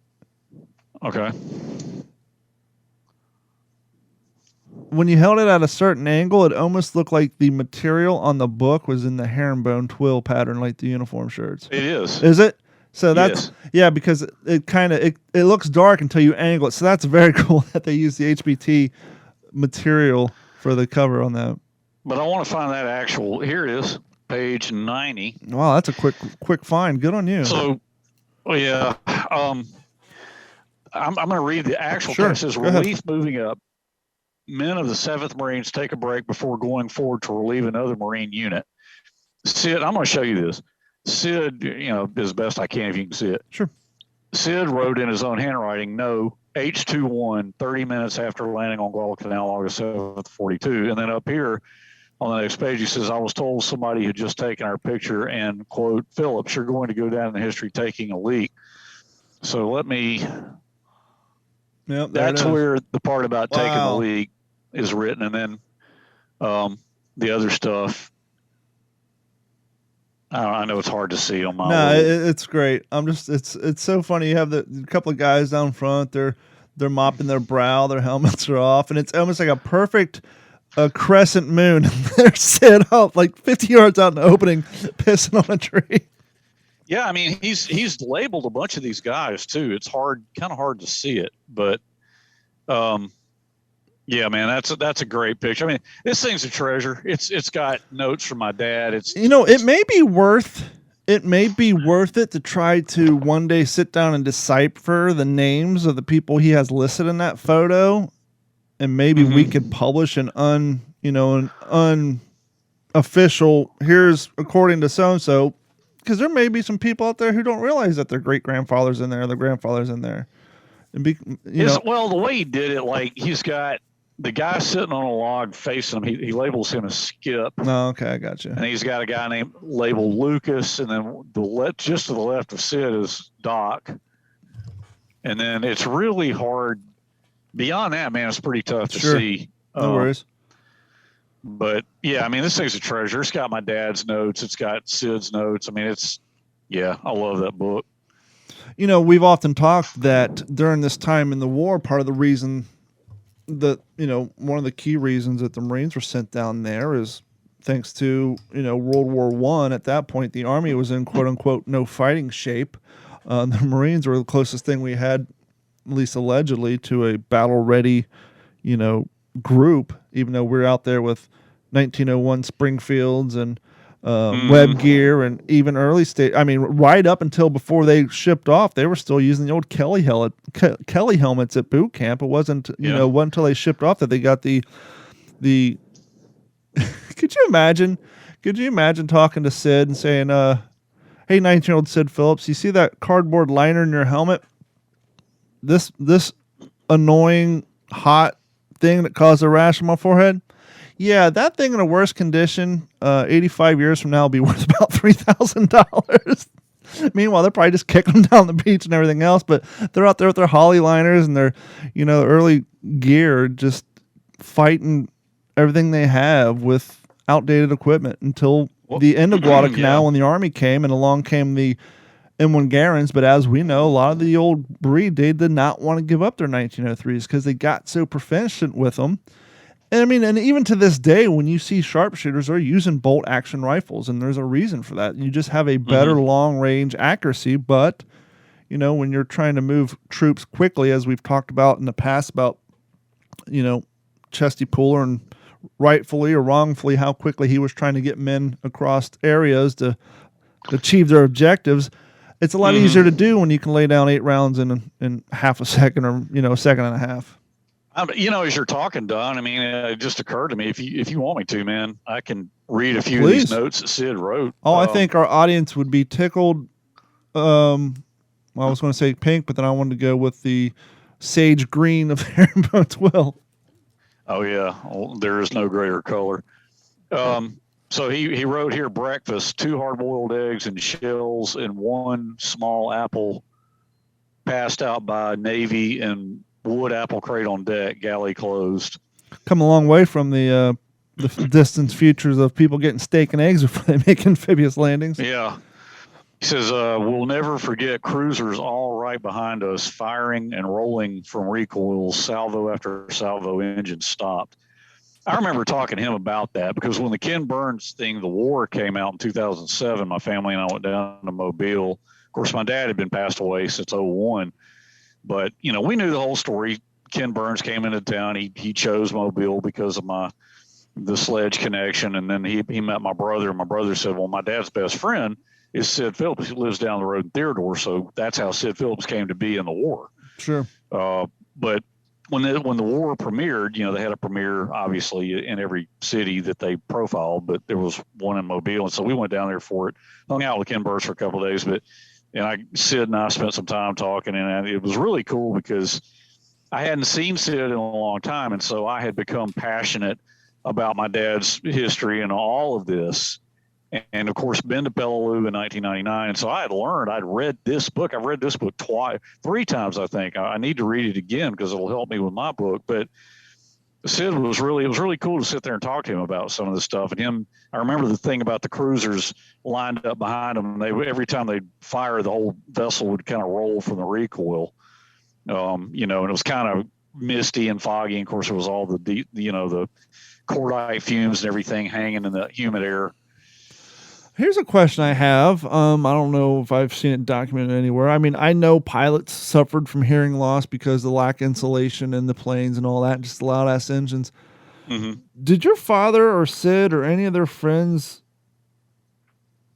Okay. When you held it at a certain angle, it almost looked like the material on the book was in the herringbone twill pattern, like the uniform shirts. It is. Is it? So that's because it looks dark until you angle it. So that's very cool that they use the HBT material for the cover on that. But I want to find that actual. Here it is, page 90. Wow, that's a quick find. Good on you. So, yeah, I'm going to read the actual text. It says, relief moving up. Men of the 7th Marines take a break before going forward to relieve another Marine unit. Sid, I'm going to show you this. Sid, as best I can if you can see it. Sure. Sid wrote in his own handwriting, no, H21, 30 minutes after landing on Guadalcanal, August 7th, 42. And then up here on the next page, he says, I was told somebody had just taken our picture and, quote, Phillips, you're going to go down in history taking a leak. So let me, that's where the part about taking the leak is written. And then the other stuff, I know it's hard to see on my. No, it's great. It's so funny. You have a couple of guys down front. They're mopping their brow. Their helmets are off, and it's almost like a perfect crescent moon. They're sitting up like 50 yards out in the opening, pissing on a tree. Yeah, I mean he's labeled a bunch of these guys too. It's kind of hard to see it, but yeah, man, that's a great picture. I mean, this thing's a treasure. It's got notes from my dad. It may be worth it to try to one day sit down and decipher the names of the people he has listed in that photo, and maybe we could publish an unofficial. Here's according to so and so, because there may be some people out there who don't realize that their great grandfather's in there, their grandfather's in there, and well, the way he did it, like he's got the guy sitting on a log facing him, he labels him as Skip. Oh, okay, I got you. And he's got a guy named labeled Lucas, and then just to the left of Sid is Doc. And then it's really hard. Beyond that, man, it's pretty tough to see. No worries. But yeah, I mean, this thing's a treasure. It's got my dad's notes. It's got Sid's notes. I mean, I love that book. We've often talked that during this time in the war, part of the reason that one of the key reasons that the Marines were sent down there is thanks to World War I. At that point, the Army was in quote unquote no fighting shape. The Marines were the closest thing we had, at least allegedly, to a battle ready group, even though we're out there with 1901 Springfields and web gear, and even early stage. I mean, right up until before they shipped off, they were still using the old Kelly helmets at boot camp. It wasn't wasn't until they shipped off that they got the. Could you imagine talking to Sid and saying, "Hey, 19-year-old Sid Phillips, you see that cardboard liner in your helmet? This annoying hot thing that caused a rash on my forehead." Yeah, that thing in a worse condition, 85 years from now, will be worth about $3,000. Meanwhile, they're probably just kicking them down the beach and everything else, but they're out there with their holly liners and their, early gear, just fighting everything they have with outdated equipment until the end of Guadalcanal when the Army came, and along came the M1 Garens. But as we know, a lot of the old breed, they did not want to give up their 1903s because they got so proficient with them. And I mean, and even to this day, when you see sharpshooters, they're using bolt action rifles, and there's a reason for that. You just have a better long range accuracy. But, when you're trying to move troops quickly, as we've talked about in the past about, Chesty Puller and rightfully or wrongfully how quickly he was trying to get men across areas to achieve their objectives, it's a lot easier to do when you can lay down 8 rounds in half a second or, a second and a half. As you're talking, Don, I mean, it just occurred to me, if you want me to, man, I can read a few of these notes that Sid wrote. Oh, I think our audience would be tickled. I was going to say pink, but then I wanted to go with the sage green of Herringbone's will. Oh, yeah. Well, there is no greater color. So he wrote here, breakfast, 2 hard-boiled eggs and shells and 1 small apple passed out by Navy and wood apple crate on deck, galley closed. Come a long way from the distant futures of people getting steak and eggs before they make amphibious landings. Yeah. He says, we'll never forget cruisers all right behind us, firing and rolling from recoils, salvo after salvo, engine stopped. I remember talking to him about that because when the Ken Burns thing, the war came out in 2007, my family and I went down to Mobile. Of course, my dad had been passed away since '01, but we knew the whole story. Ken Burns came into town. He chose Mobile because of the sledge connection, and then he met my brother, and my brother said, well, my dad's best friend is Sid Phillips, who lives down the road in Theodore, so that's how Sid Phillips came to be in the war. Sure. But when the war premiered, they had a premiere obviously in every city that they profiled, but there was one in Mobile, and so we went down there for it. Hung out with Ken Burns for a couple of days, Sid and I spent some time talking, and it was really cool because I hadn't seen Sid in a long time, and so I had become passionate about my dad's history and all of this. And of course, been to Peleliu in 1999. And so I had learned, I'd read this book. I've read this book three times, I think. I need to read it again because it'll help me with my book. But Sid it was really cool to sit there and talk to him about some of this stuff. And I remember the thing about the cruisers lined up behind them. Every time they'd fire, the whole vessel would kind of roll from the recoil. And it was kind of misty and foggy. And of course, it was all the cordite fumes and everything hanging in the humid air. Here's a question I have. I don't know if I've seen it documented anywhere. I mean, I know pilots suffered from hearing loss because of the lack of insulation in the planes and all that, just loud ass engines. Mm-hmm. Did your father or Sid or any of their friends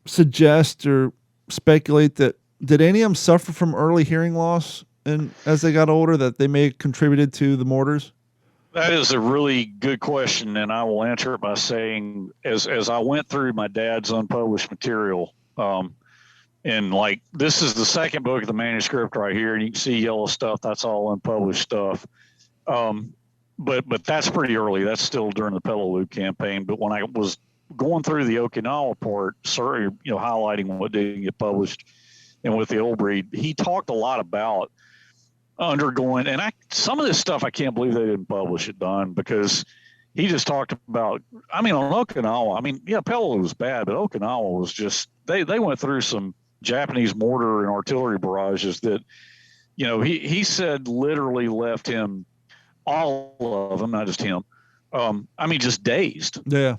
suggest or speculate that did any of them suffer from early hearing loss and as they got older, that they may have contributed to the mortars? That is a really good question, and I will answer it by saying, as I went through my dad's unpublished material, and this is the second book of the manuscript right here, and you can see yellow stuff. That's all unpublished stuff. But that's pretty early. That's still during the Peleliu campaign. But when I was going through the Okinawa part, highlighting what didn't get published, and with the old breed, he talked a lot about undergoing, and some of this stuff I can't believe they didn't publish it, Don, because he just talked about, on Okinawa, Peleliu was bad, but Okinawa was just, they went through some Japanese mortar and artillery barrages that, he said literally left him, all of them, not just him, just dazed. Yeah.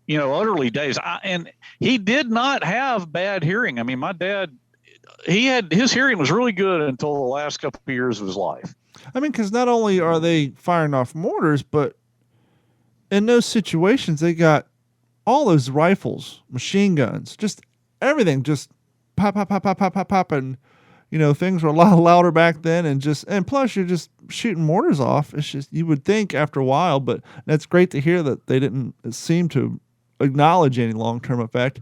Utterly dazed. And he did not have bad hearing. My dad, his hearing was really good until the last couple of years of his life. Because not only are they firing off mortars, but in those situations, they got all those rifles, machine guns, just everything, just pop, pop, pop, pop, pop, pop, pop. And, things were a lot louder back then. And plus you're just shooting mortars off. It's just, you would think after a while, but that's great to hear that they didn't seem to acknowledge any long-term effect.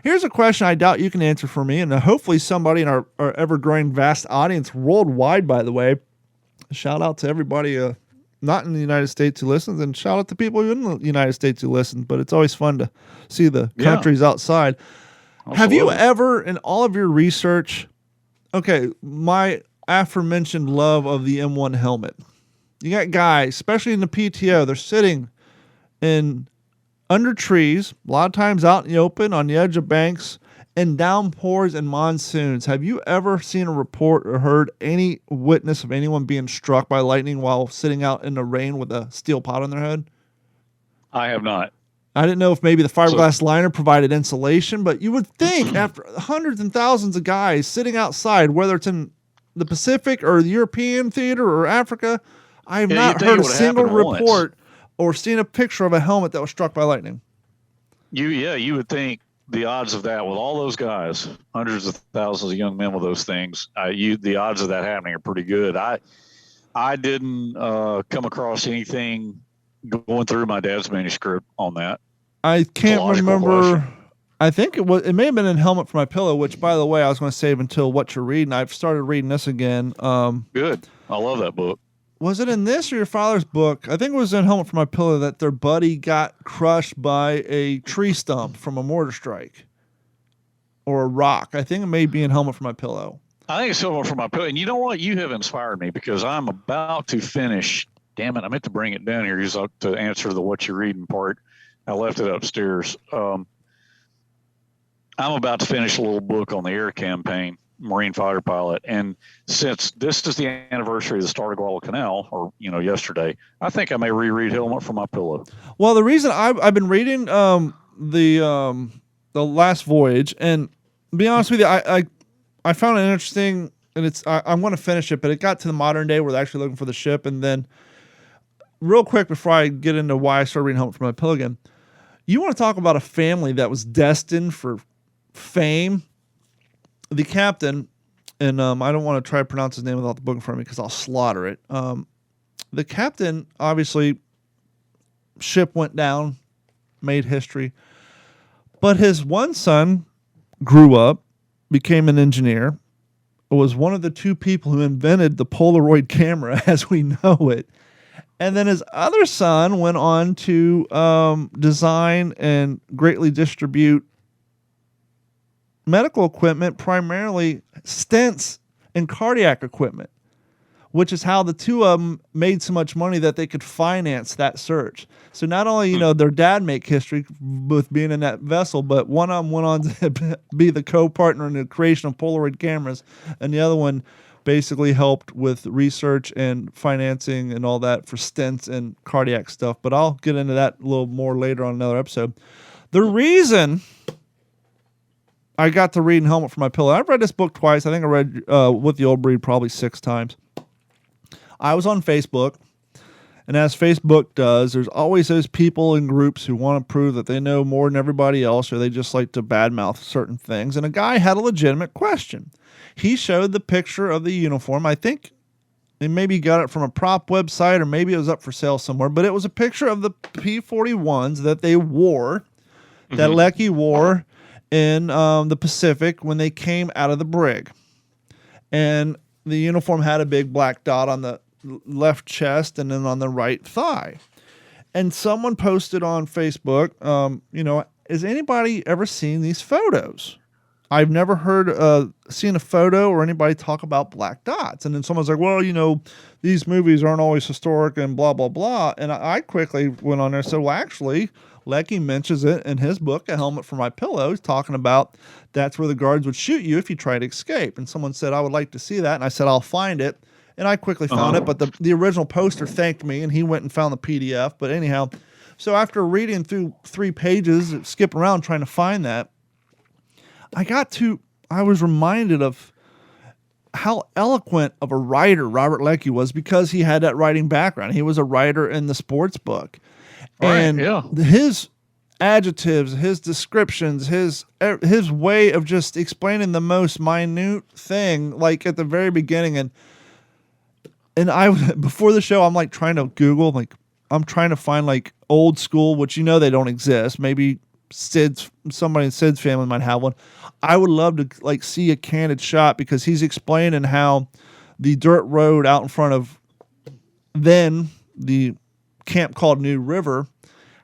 Here's a question I doubt you can answer for me, and hopefully somebody in our ever-growing vast audience worldwide, by the way. Shout out to everybody not in the United States who listens, and shout out to people in the United States who listen, but it's always fun to see the countries outside. Absolutely. Have you ever, in all of your research, my aforementioned love of the M1 helmet, you got guys, especially in the PTO, they're sitting under trees, a lot of times out in the open, on the edge of banks, and downpours and monsoons. Have you ever seen a report or heard any witness of anyone being struck by lightning while sitting out in the rain with a steel pot on their head? I have not. I didn't know if maybe the fiberglass liner provided insulation, but you would think after hundreds and thousands of guys sitting outside, whether it's in the Pacific or the European theater or Africa, I have not heard a single report or seen a picture of a helmet that was struck by lightning. You would think the odds of that with all those guys, hundreds of thousands of young men with those things, the odds of that happening are pretty good. I didn't come across anything going through my dad's manuscript on that. I can't remember. I think it may have been in Helmet for My Pillow, which, by the way, I was going to save until what you're reading. I've started reading this again. Good. I love that book. Was it in this or your father's book? I think it was in Helmet for My Pillow that their buddy got crushed by a tree stump from a mortar strike or a rock. I think it may be in Helmet for My Pillow. I think it's Helmet for My Pillow. And you know what? You have inspired me because I'm about to finish. Damn it. I meant to bring it down here to answer the what you're reading part. I left it upstairs. I'm about to finish a little book on the air campaign, Marine fighter pilot. And since this is the anniversary of the start of Guadalcanal, or, yesterday, I think I may reread Helmet for My Pillow. Well, the reason I've been reading the Last Voyage, and to be honest with you, I I found it interesting, and I'm going to finish it, but it got to the modern day where they're actually looking for the ship. And then real quick before I get into why I started reading Helmet from My Pillow again, you want to talk about a family that was destined for fame. The captain, and I don't want to try to pronounce his name without the book in front of me because I'll slaughter it. The captain, obviously, ship went down, made history. But his one son grew up, became an engineer, was one of the two people who invented the Polaroid camera as we know it. And then his other son went on to design and greatly distribute medical equipment, primarily stents and cardiac equipment, which is how the two of them made so much money that they could finance that search. So not only, their dad make history with being in that vessel, but one of them went on to be the co-partner in the creation of Polaroid cameras, and the other one basically helped with research and financing and all that for stents and cardiac stuff. But I'll get into that a little more later on another episode. The reason I got to read Helmet for My Pillow, I've read this book twice. I think I read With the Old Breed probably 6 times. I was on Facebook, and as Facebook does, there's always those people in groups who want to prove that they know more than everybody else, or they just like to badmouth certain things. And a guy had a legitimate question. He showed the picture of the uniform. I think he maybe got it from a prop website, or maybe it was up for sale somewhere, but it was a picture of the P-41s that they wore, that Lecky wore in the Pacific when they came out of the brig. And the uniform had a big black dot on the left chest and then on the right thigh. And someone posted on Facebook, has anybody ever seen these photos? I've never seen a photo or anybody talk about black dots. And then someone's like, well, these movies aren't always historic and blah, blah, blah. And I quickly went on there and said, well, actually, Lecky mentions it in his book, A Helmet for My Pillow. He's talking about that's where the guards would shoot you if you tried to escape. And someone said, I would like to see that. And I said, I'll find it. And I quickly found it. But the original poster thanked me, and he went and found the PDF. But anyhow, so after reading through 3 pages, skipping around trying to find that, I was reminded of how eloquent of a writer Robert Lecky was, because he had that writing background. He was a writer in the sports book. And his adjectives, his descriptions, his way of just explaining the most minute thing, like at the very beginning. And I, before the show, I'm like trying to Google, like I'm trying to find like old school, which they don't exist. Maybe somebody in Sid's family might have one. I would love to like see a candid shot, because he's explaining how the dirt road out in front of then the camp called New River,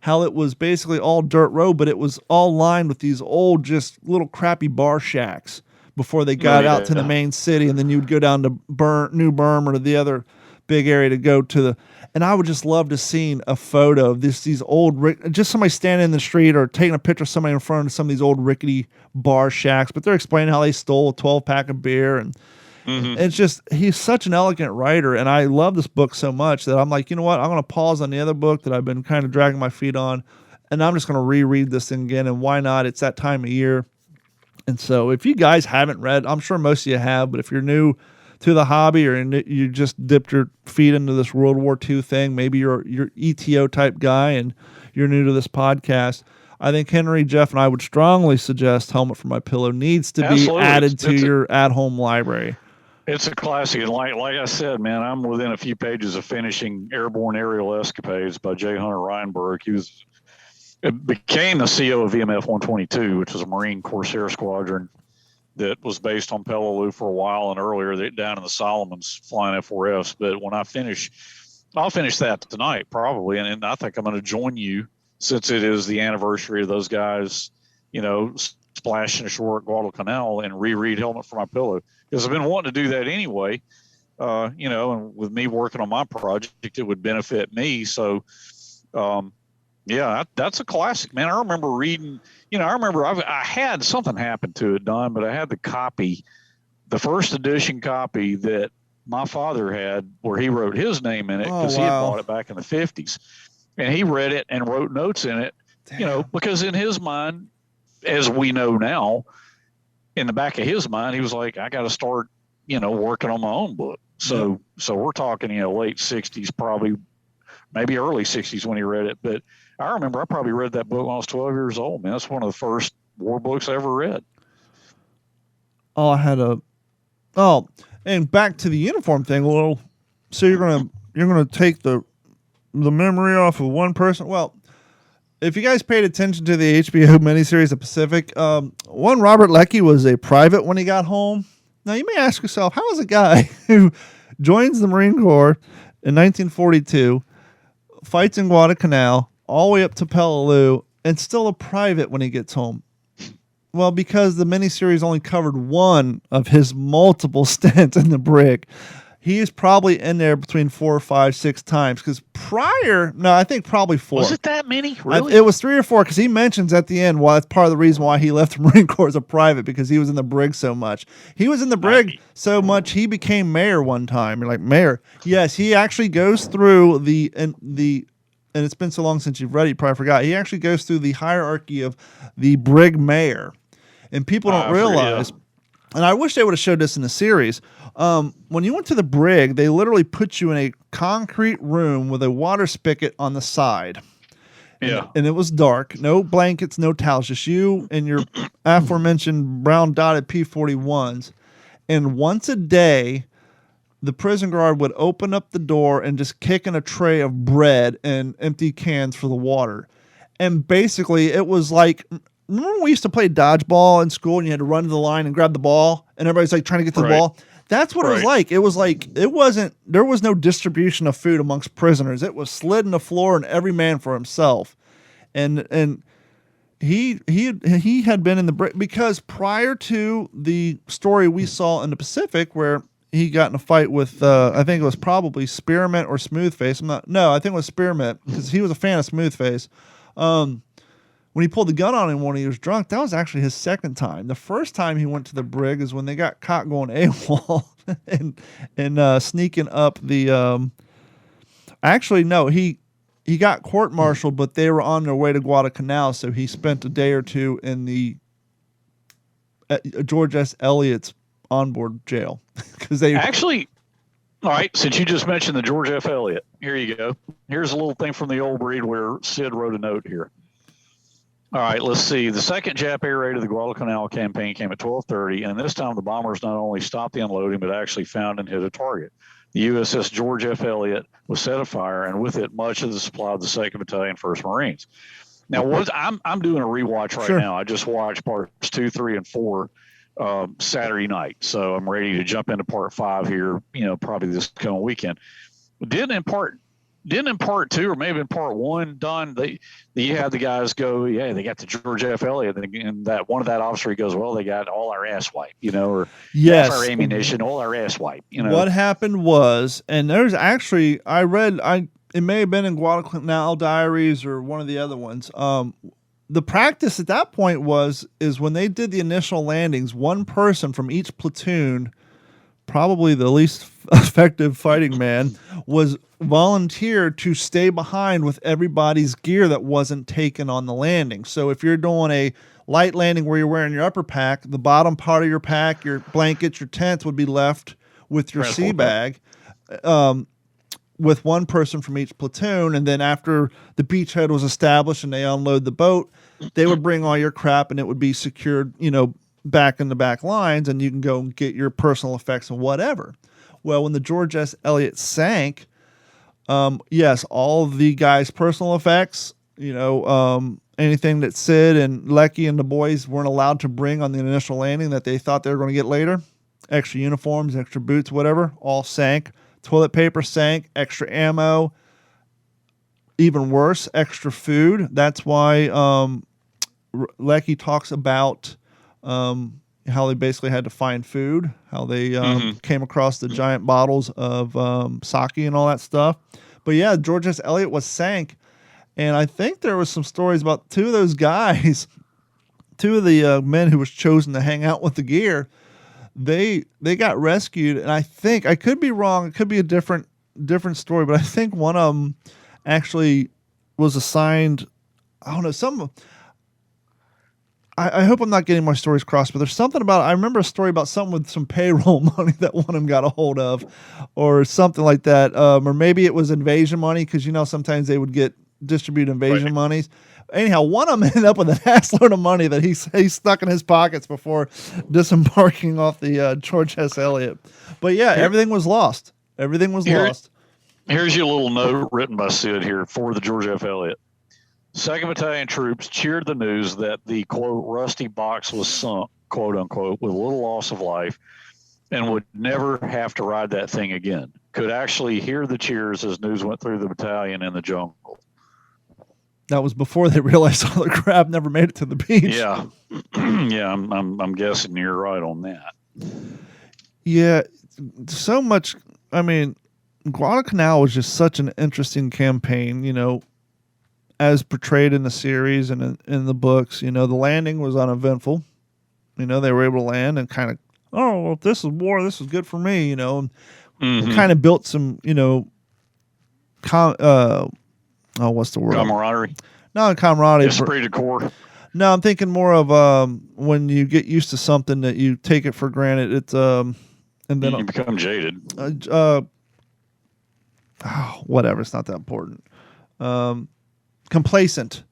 how it was basically all dirt road, but it was all lined with these old, just little crappy bar shacks before they got out to the main city. And then you would go down to New Berm or to the other big area to go to the, and I would just love to see a photo of these old, just somebody standing in the street or taking a picture of somebody in front of some of these old rickety bar shacks, but they're explaining how they stole a 12-pack of beer. And it's just, he's such an elegant writer, and I love this book so much that I'm like, you know what, I'm going to pause on the other book that I've been kind of dragging my feet on, and I'm just going to reread this thing again, and why not? It's that time of year. And so if you guys haven't read, I'm sure most of you have, but if you're new to the hobby, or you just dipped your feet into this World War II thing, maybe you're ETO type guy and you're new to this podcast, I think Henry, Jeff, and I would strongly suggest Helmet for My Pillow needs to be added to your at-home library. It's a classic, and like I said, man, I'm within a few pages of finishing Airborne Aerial Escapades by J. Hunter Reinberg. It became the CO of EMF 122, which was a Marine Corsair squadron that was based on Peleliu for a while, and earlier down in the Solomons flying F4Fs. But when I'll finish that tonight probably, and I think I'm going to join you, since it is the anniversary of those guys, splashing ashore at Guadalcanal, and reread Helmet for My Pillow, because I've been wanting to do that anyway. And with me working on my project, it would benefit me. So, that's a classic, man. I remember reading, I had something happen to it, Don, but I had the first edition copy that my father had, where he wrote his name in it, because he had bought it back in the 50s. And he read it and wrote notes in it, because in his mind, as we know now, in the back of his mind, he was like, I got to start, working on my own book. So we're talking, late 60s, probably maybe early 60s when he read it. But I remember I probably read that book when I was 12 years old. Man, that's one of the first war books I ever read. And back to the uniform thing a little. So you're gonna take the memory off of one person. Well, if you guys paid attention to the HBO miniseries The Pacific, one Robert Leckie was a private when he got home. Now you may ask yourself, how is a guy who joins the Marine Corps in 1942, fights in Guadalcanal, all the way up to Peleliu, and still a private when he gets home? Well, because the miniseries only covered one of his multiple stints in the brig. He is probably in there between 4 or 5, 6 times. Because I think probably 4. Was it that many? Really? It was 3 or 4, because he mentions at the end, that's part of the reason why he left the Marine Corps as a private, because he was in the brig so much. He was in the brig so much, he became mayor one time. You're like, mayor? Yes, he actually goes through and it's been so long since you've read it, you probably forgot. He actually goes through the hierarchy of the brig mayor. And people don't realize, and I wish they would have showed this in the series, when you went to the brig, they literally put you in a concrete room with a water spigot on the side. Yeah. And it was dark. No blankets, no towels, just you and your aforementioned brown dotted P41s. And once a day, the prison guard would open up the door and just kick in a tray of bread and empty cans for the water. And basically, it was like... Remember when we used to play dodgeball in school and you had to run to the line and grab the ball and everybody's like trying to get to the ball? That's what it was like. It was like, there was no distribution of food amongst prisoners. It was slid on the floor and every man for himself. And he had been in the, because prior to the story we saw in the Pacific where he got in a fight with, I think it was probably Spearmint or Smoothface. I think it was Spearmint because he was a fan of Smoothface. When he pulled the gun on him when he was drunk, that was actually his second time. The first time he went to the brig is when they got caught going AWOL and sneaking up the. Actually, no, he got court-martialed, but they were on their way to Guadalcanal, so he spent a day or two in the George S. Eliot's onboard jail because they actually. All right, since you just mentioned the George F. Eliot, here you go. Here's a little thing from the old breed where Sid wrote a note here. All right, let's see. The second Jap air raid of the Guadalcanal campaign came at 12:30, and this time the bombers not only stopped the unloading, but actually found and hit a target. The USS George F. Eliot was set afire, and with it, much of the supply of the 2nd Battalion, 1st Marines. Now, I'm doing a rewatch right now. I just watched parts 2, 3, and 4 Saturday night, so I'm ready to jump into part 5 here. Probably this coming weekend. Didn't in part 2 or maybe in part 1, Don, you had the guys go, they got the George F. Eliot, and that one of that officer, he goes, well, they got all our ass wiped, or yes, our ammunition, all our ass wiped. What happened was, and there's actually, it may have been in Guadalcanal Diaries or one of the other ones. The practice at that point is when they did the initial landings, one person from each platoon, probably the least effective fighting man, was volunteered to stay behind with everybody's gear that wasn't taken on the landing. So if you're doing a light landing where you're wearing your upper pack, the bottom part of your pack, your blankets, your tents would be left with your sea bag, with one person from each platoon. And then after the beachhead was established and they unload the boat, they would bring all your crap and it would be secured, back in the back lines, and you can go and get your personal effects and whatever. Well, when the George S. Eliot sank, yes, all of the guys' personal effects, anything that Sid and Leckie and the boys weren't allowed to bring on the initial landing that they thought they were going to get later, extra uniforms, extra boots, whatever, all sank. Toilet paper sank, extra ammo, even worse, extra food. That's why Leckie talks about how they basically had to find food, how they came across the giant bottles of sake and all that stuff. But yeah, George S. Eliot was sank, and I think there was some stories about two of those guys, two of the men who was chosen to hang out with the gear. They got rescued, and I think, I could be wrong, it could be a different story, but I think one of them actually was assigned, I don't know, I hope I'm not getting my stories crossed, but there's something about, I remember a story about something with some payroll money that one of them got a hold of, or something like that. Or maybe it was invasion money, because, sometimes they would distribute invasion monies. Anyhow, one of them ended up with an ass load of money that he stuck in his pockets before disembarking off the George S. Eliot. But yeah, everything was lost. Everything was lost. Here's your little note written by Sid here for the George F. Eliot. 2nd Battalion troops cheered the news that the, quote, rusty box was sunk, quote unquote, with little loss of life and would never have to ride that thing again. Could actually hear the cheers as news went through the battalion in the jungle. That was before they realized all the crap never made it to the beach. Yeah. Yeah, I'm guessing you're right on that. Yeah, so much. I mean, Guadalcanal was just such an interesting campaign, as portrayed in the series and in the books. The landing was uneventful. They were able to land and kind of, oh, well, if this is war, this is good for me, and kind of built some, what's the word? Camaraderie. No, camaraderie. Esprit de corps. No, I'm thinking more of when you get used to something that you take it for granted. It's and then you become jaded. Whatever. It's not that important. Complacent.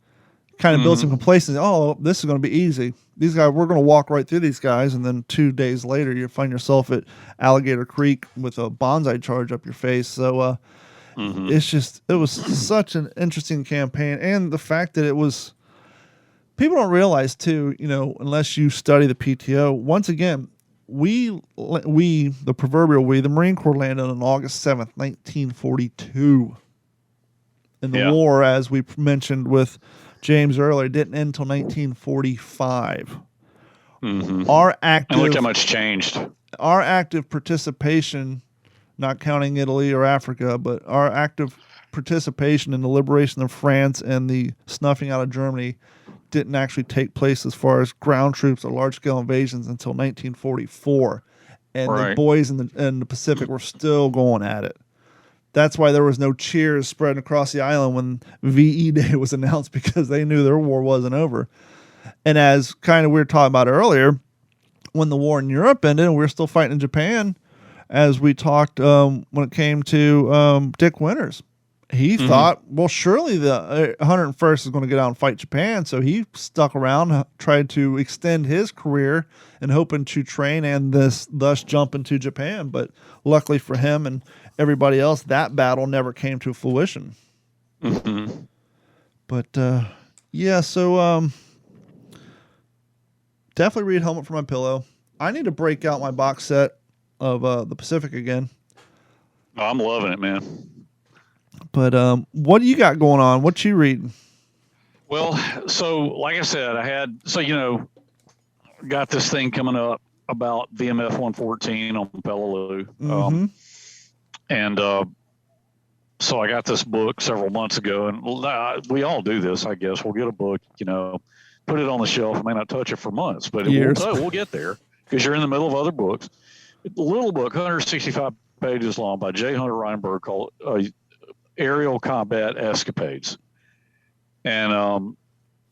Kind of build some complacency. Oh, this is going to be easy. These guys, we're going to walk right through these guys, and then 2 days later, you find yourself at Alligator Creek with a bonsai charge up your face. So it was such an interesting campaign, and the fact that it was. People don't realize too, unless you study the PTO. Once again, the proverbial the Marine Corps landed on August 7th, 1942. And the war, as we mentioned with James earlier, didn't end until 1945. Our active, and look how much changed. Our active participation, not counting Italy or Africa, but our active participation in the liberation of France and the snuffing out of Germany didn't actually take place as far as ground troops or large-scale invasions until 1944. And the boys in the Pacific were still going at it. That's why there was no cheers spreading across the island when VE Day was announced, because they knew their war wasn't over. And as kind of we were talking about earlier, when the war in Europe ended and we were still fighting in Japan, as we talked when it came to Dick Winters, he thought, well, surely the 101st is going to get out and fight Japan. So he stuck around, tried to extend his career and hoping to train and thus jump into Japan. But luckily for him and everybody else, that battle never came to fruition. But so definitely read Helmet for My Pillow. I need to break out my box set of the Pacific again. Oh, I'm loving it, man. But what do you got going on? What you reading? Well, so like I said, got this thing coming up about VMF 114 on Peleliu. And so I got this book several months ago, and we all do this, I guess. We'll get a book, put it on the shelf. I may not touch it for months, but we'll get there because you're in the middle of other books. A little book, 165 pages long, by J. Hunter Reinberg, called Aerial Combat Escapades. And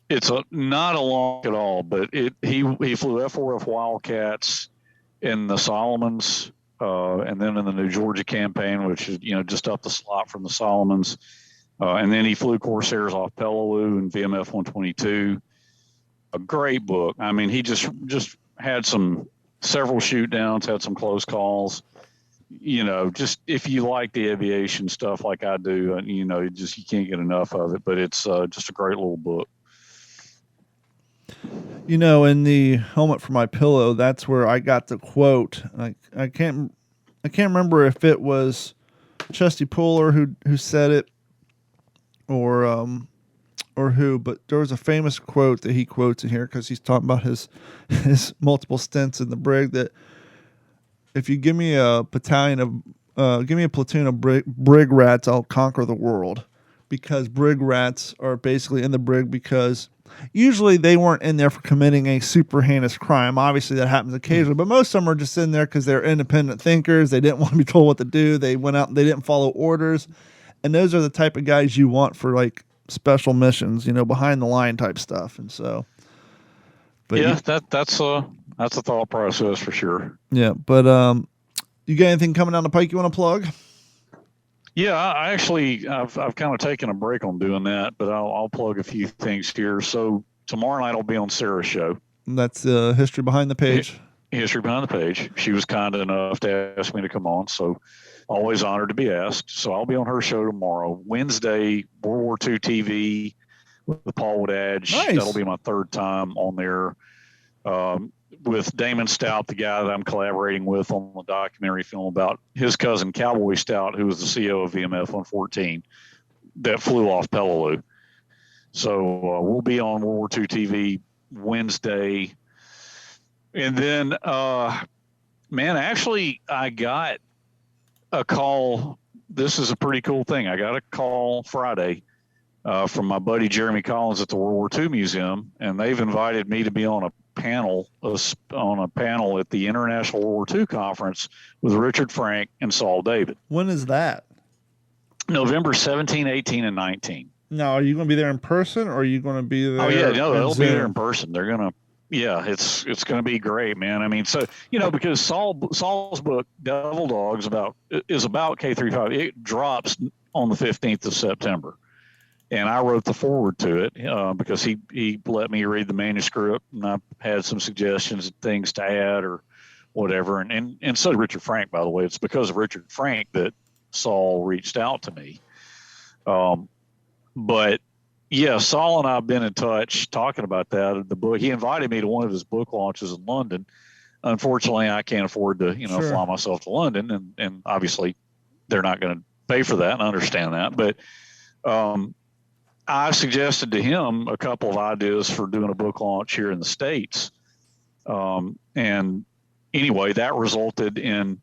it's not a long at all, but he flew F-4F Wildcats in the Solomons, and then in the New Georgia campaign, which is just up the slot from the Solomons, and then he flew Corsairs off Peleliu and VMF 122. A great book. I mean, he just had several shoot downs, had some close calls. Just if you like the aviation stuff like I do, you can't get enough of it. But it's just a great little book. In the Helmet for My Pillow, that's where I got the quote. I can't remember if it was Chesty Puller who said it, or who, but there was a famous quote that he quotes in here because he's talking about his multiple stints in the brig, that if you give me a platoon of brig rats, I'll conquer the world. Because brig rats are basically in the brig because usually they weren't in there for committing a super heinous crime. Obviously that happens occasionally, but most of them are just in there because they're independent thinkers. They didn't want to be told what to do. They went out and they didn't follow orders. And those are the type of guys you want for like special missions, behind the line type stuff. And so But yeah, that's a thought process for sure. Yeah, but you got anything coming down the pike you want to plug? Yeah, I've kind of taken a break on doing that, but I'll plug a few things here. So tomorrow night I'll be on Sarah's show. That's History Behind the Page. History Behind the Page. She was kind enough to ask me to come on, so always honored to be asked. So I'll be on her show tomorrow. Wednesday, World War II TV with Paul Woodadge. Nice. That'll be my third time on there. With Damon Stout, the guy that I'm collaborating with on the documentary film about his cousin Cowboy Stout, who was the CO of VMF 114 that flew off Peleliu. So we'll be on World War II TV Wednesday. And then, man, actually, I got a call. This is a pretty cool thing. I got a call Friday from my buddy Jeremy Collins at the World War II Museum, and they've invited me to be on a panel at the International World War II Conference with Richard Frank and Saul David. When is that? November 17, 18, and 19. Now, are you going to be there in person, or are you going to be there? Oh yeah, no, they'll Zoom? be there in person. They're gonna. Yeah, it's going to be great, man. I mean, so because Saul's book Devil Dogs is about K-35. It drops on the 15th of September. And I wrote the foreword to it because he let me read the manuscript, and I had some suggestions and things to add or whatever. And so did Richard Frank, by the way. It's because of Richard Frank that Saul reached out to me. But yeah, Saul and I have been in touch talking about that. The book, he invited me to one of his book launches in London. Unfortunately, I can't afford to, Sure. fly myself to London, and obviously they're not going to pay for that, and I understand that. But I suggested to him a couple of ideas for doing a book launch here in the States. And anyway, that resulted in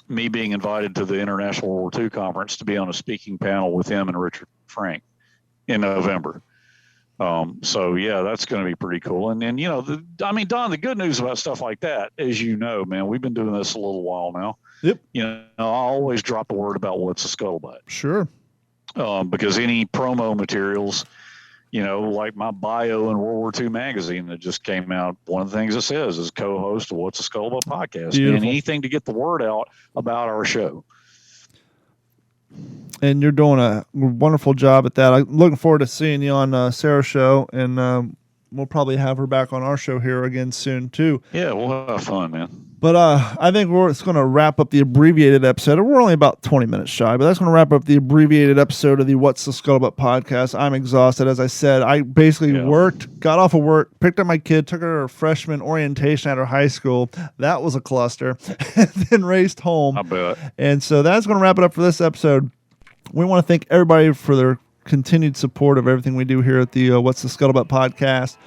me being invited to the International World War II Conference to be on a speaking panel with him and Richard Frank in November. So yeah, that's going to be pretty cool. And Don, the good news about stuff like that, as you know, man, we've been doing this a little while now. Yep. I always drop the word about what's a scuttlebutt. Sure. Because any promo materials, like my bio in World War II magazine that just came out, one of the things it says is co-host of What's a Scuttlebutt podcast. Beautiful. And anything to get the word out about our show. And you're doing a wonderful job at that. I'm looking forward to seeing you on Sarah's show, and we'll probably have her back on our show here again soon, too. Yeah, we'll have fun, man. But I think it's going to wrap up the abbreviated episode. We're only about 20 minutes shy, but that's going to wrap up the abbreviated episode of the What's the Scuttlebutt podcast. I'm exhausted. As I said, I basically got off of work, picked up my kid, took her to her freshman orientation at her high school. That was a cluster. And then raced home. I bet. And so that's going to wrap it up for this episode. We want to thank everybody for their continued support of everything we do here at the What's the Scuttlebutt podcast.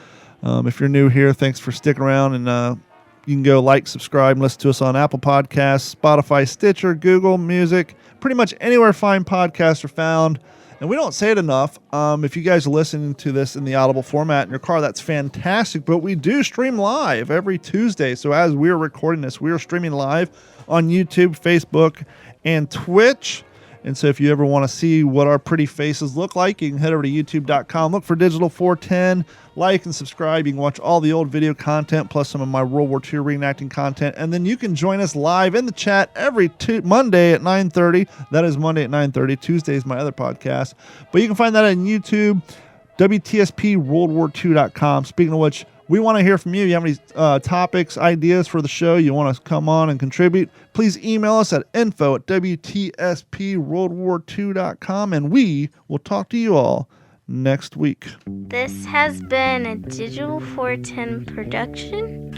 If you're new here, thanks for sticking around, and you can go like, subscribe, and listen to us on Apple Podcasts, Spotify, Stitcher, Google Music, pretty much anywhere fine podcasts are found. And we don't say it enough. If you guys are listening to this in the Audible format in your car, that's fantastic. But we do stream live every Tuesday. So as we're recording this, we are streaming live on YouTube, Facebook, and Twitch. And so if you ever want to see what our pretty faces look like, you can head over to youtube.com, look for Digital 410, like and subscribe. You can watch all the old video content plus some of my World War II reenacting content. And then you can join us live in the chat every Monday at 9:30. That is Monday at 9:30. Tuesday is my other podcast. But you can find that on YouTube, WTSPWorldWar2.com. Speaking of which, we want to hear from you. You have any topics, ideas for the show you want to come on and contribute, please email us at info@WTSPWorldWar2.com, and we will talk to you all next week. This has been a Digital 410 production.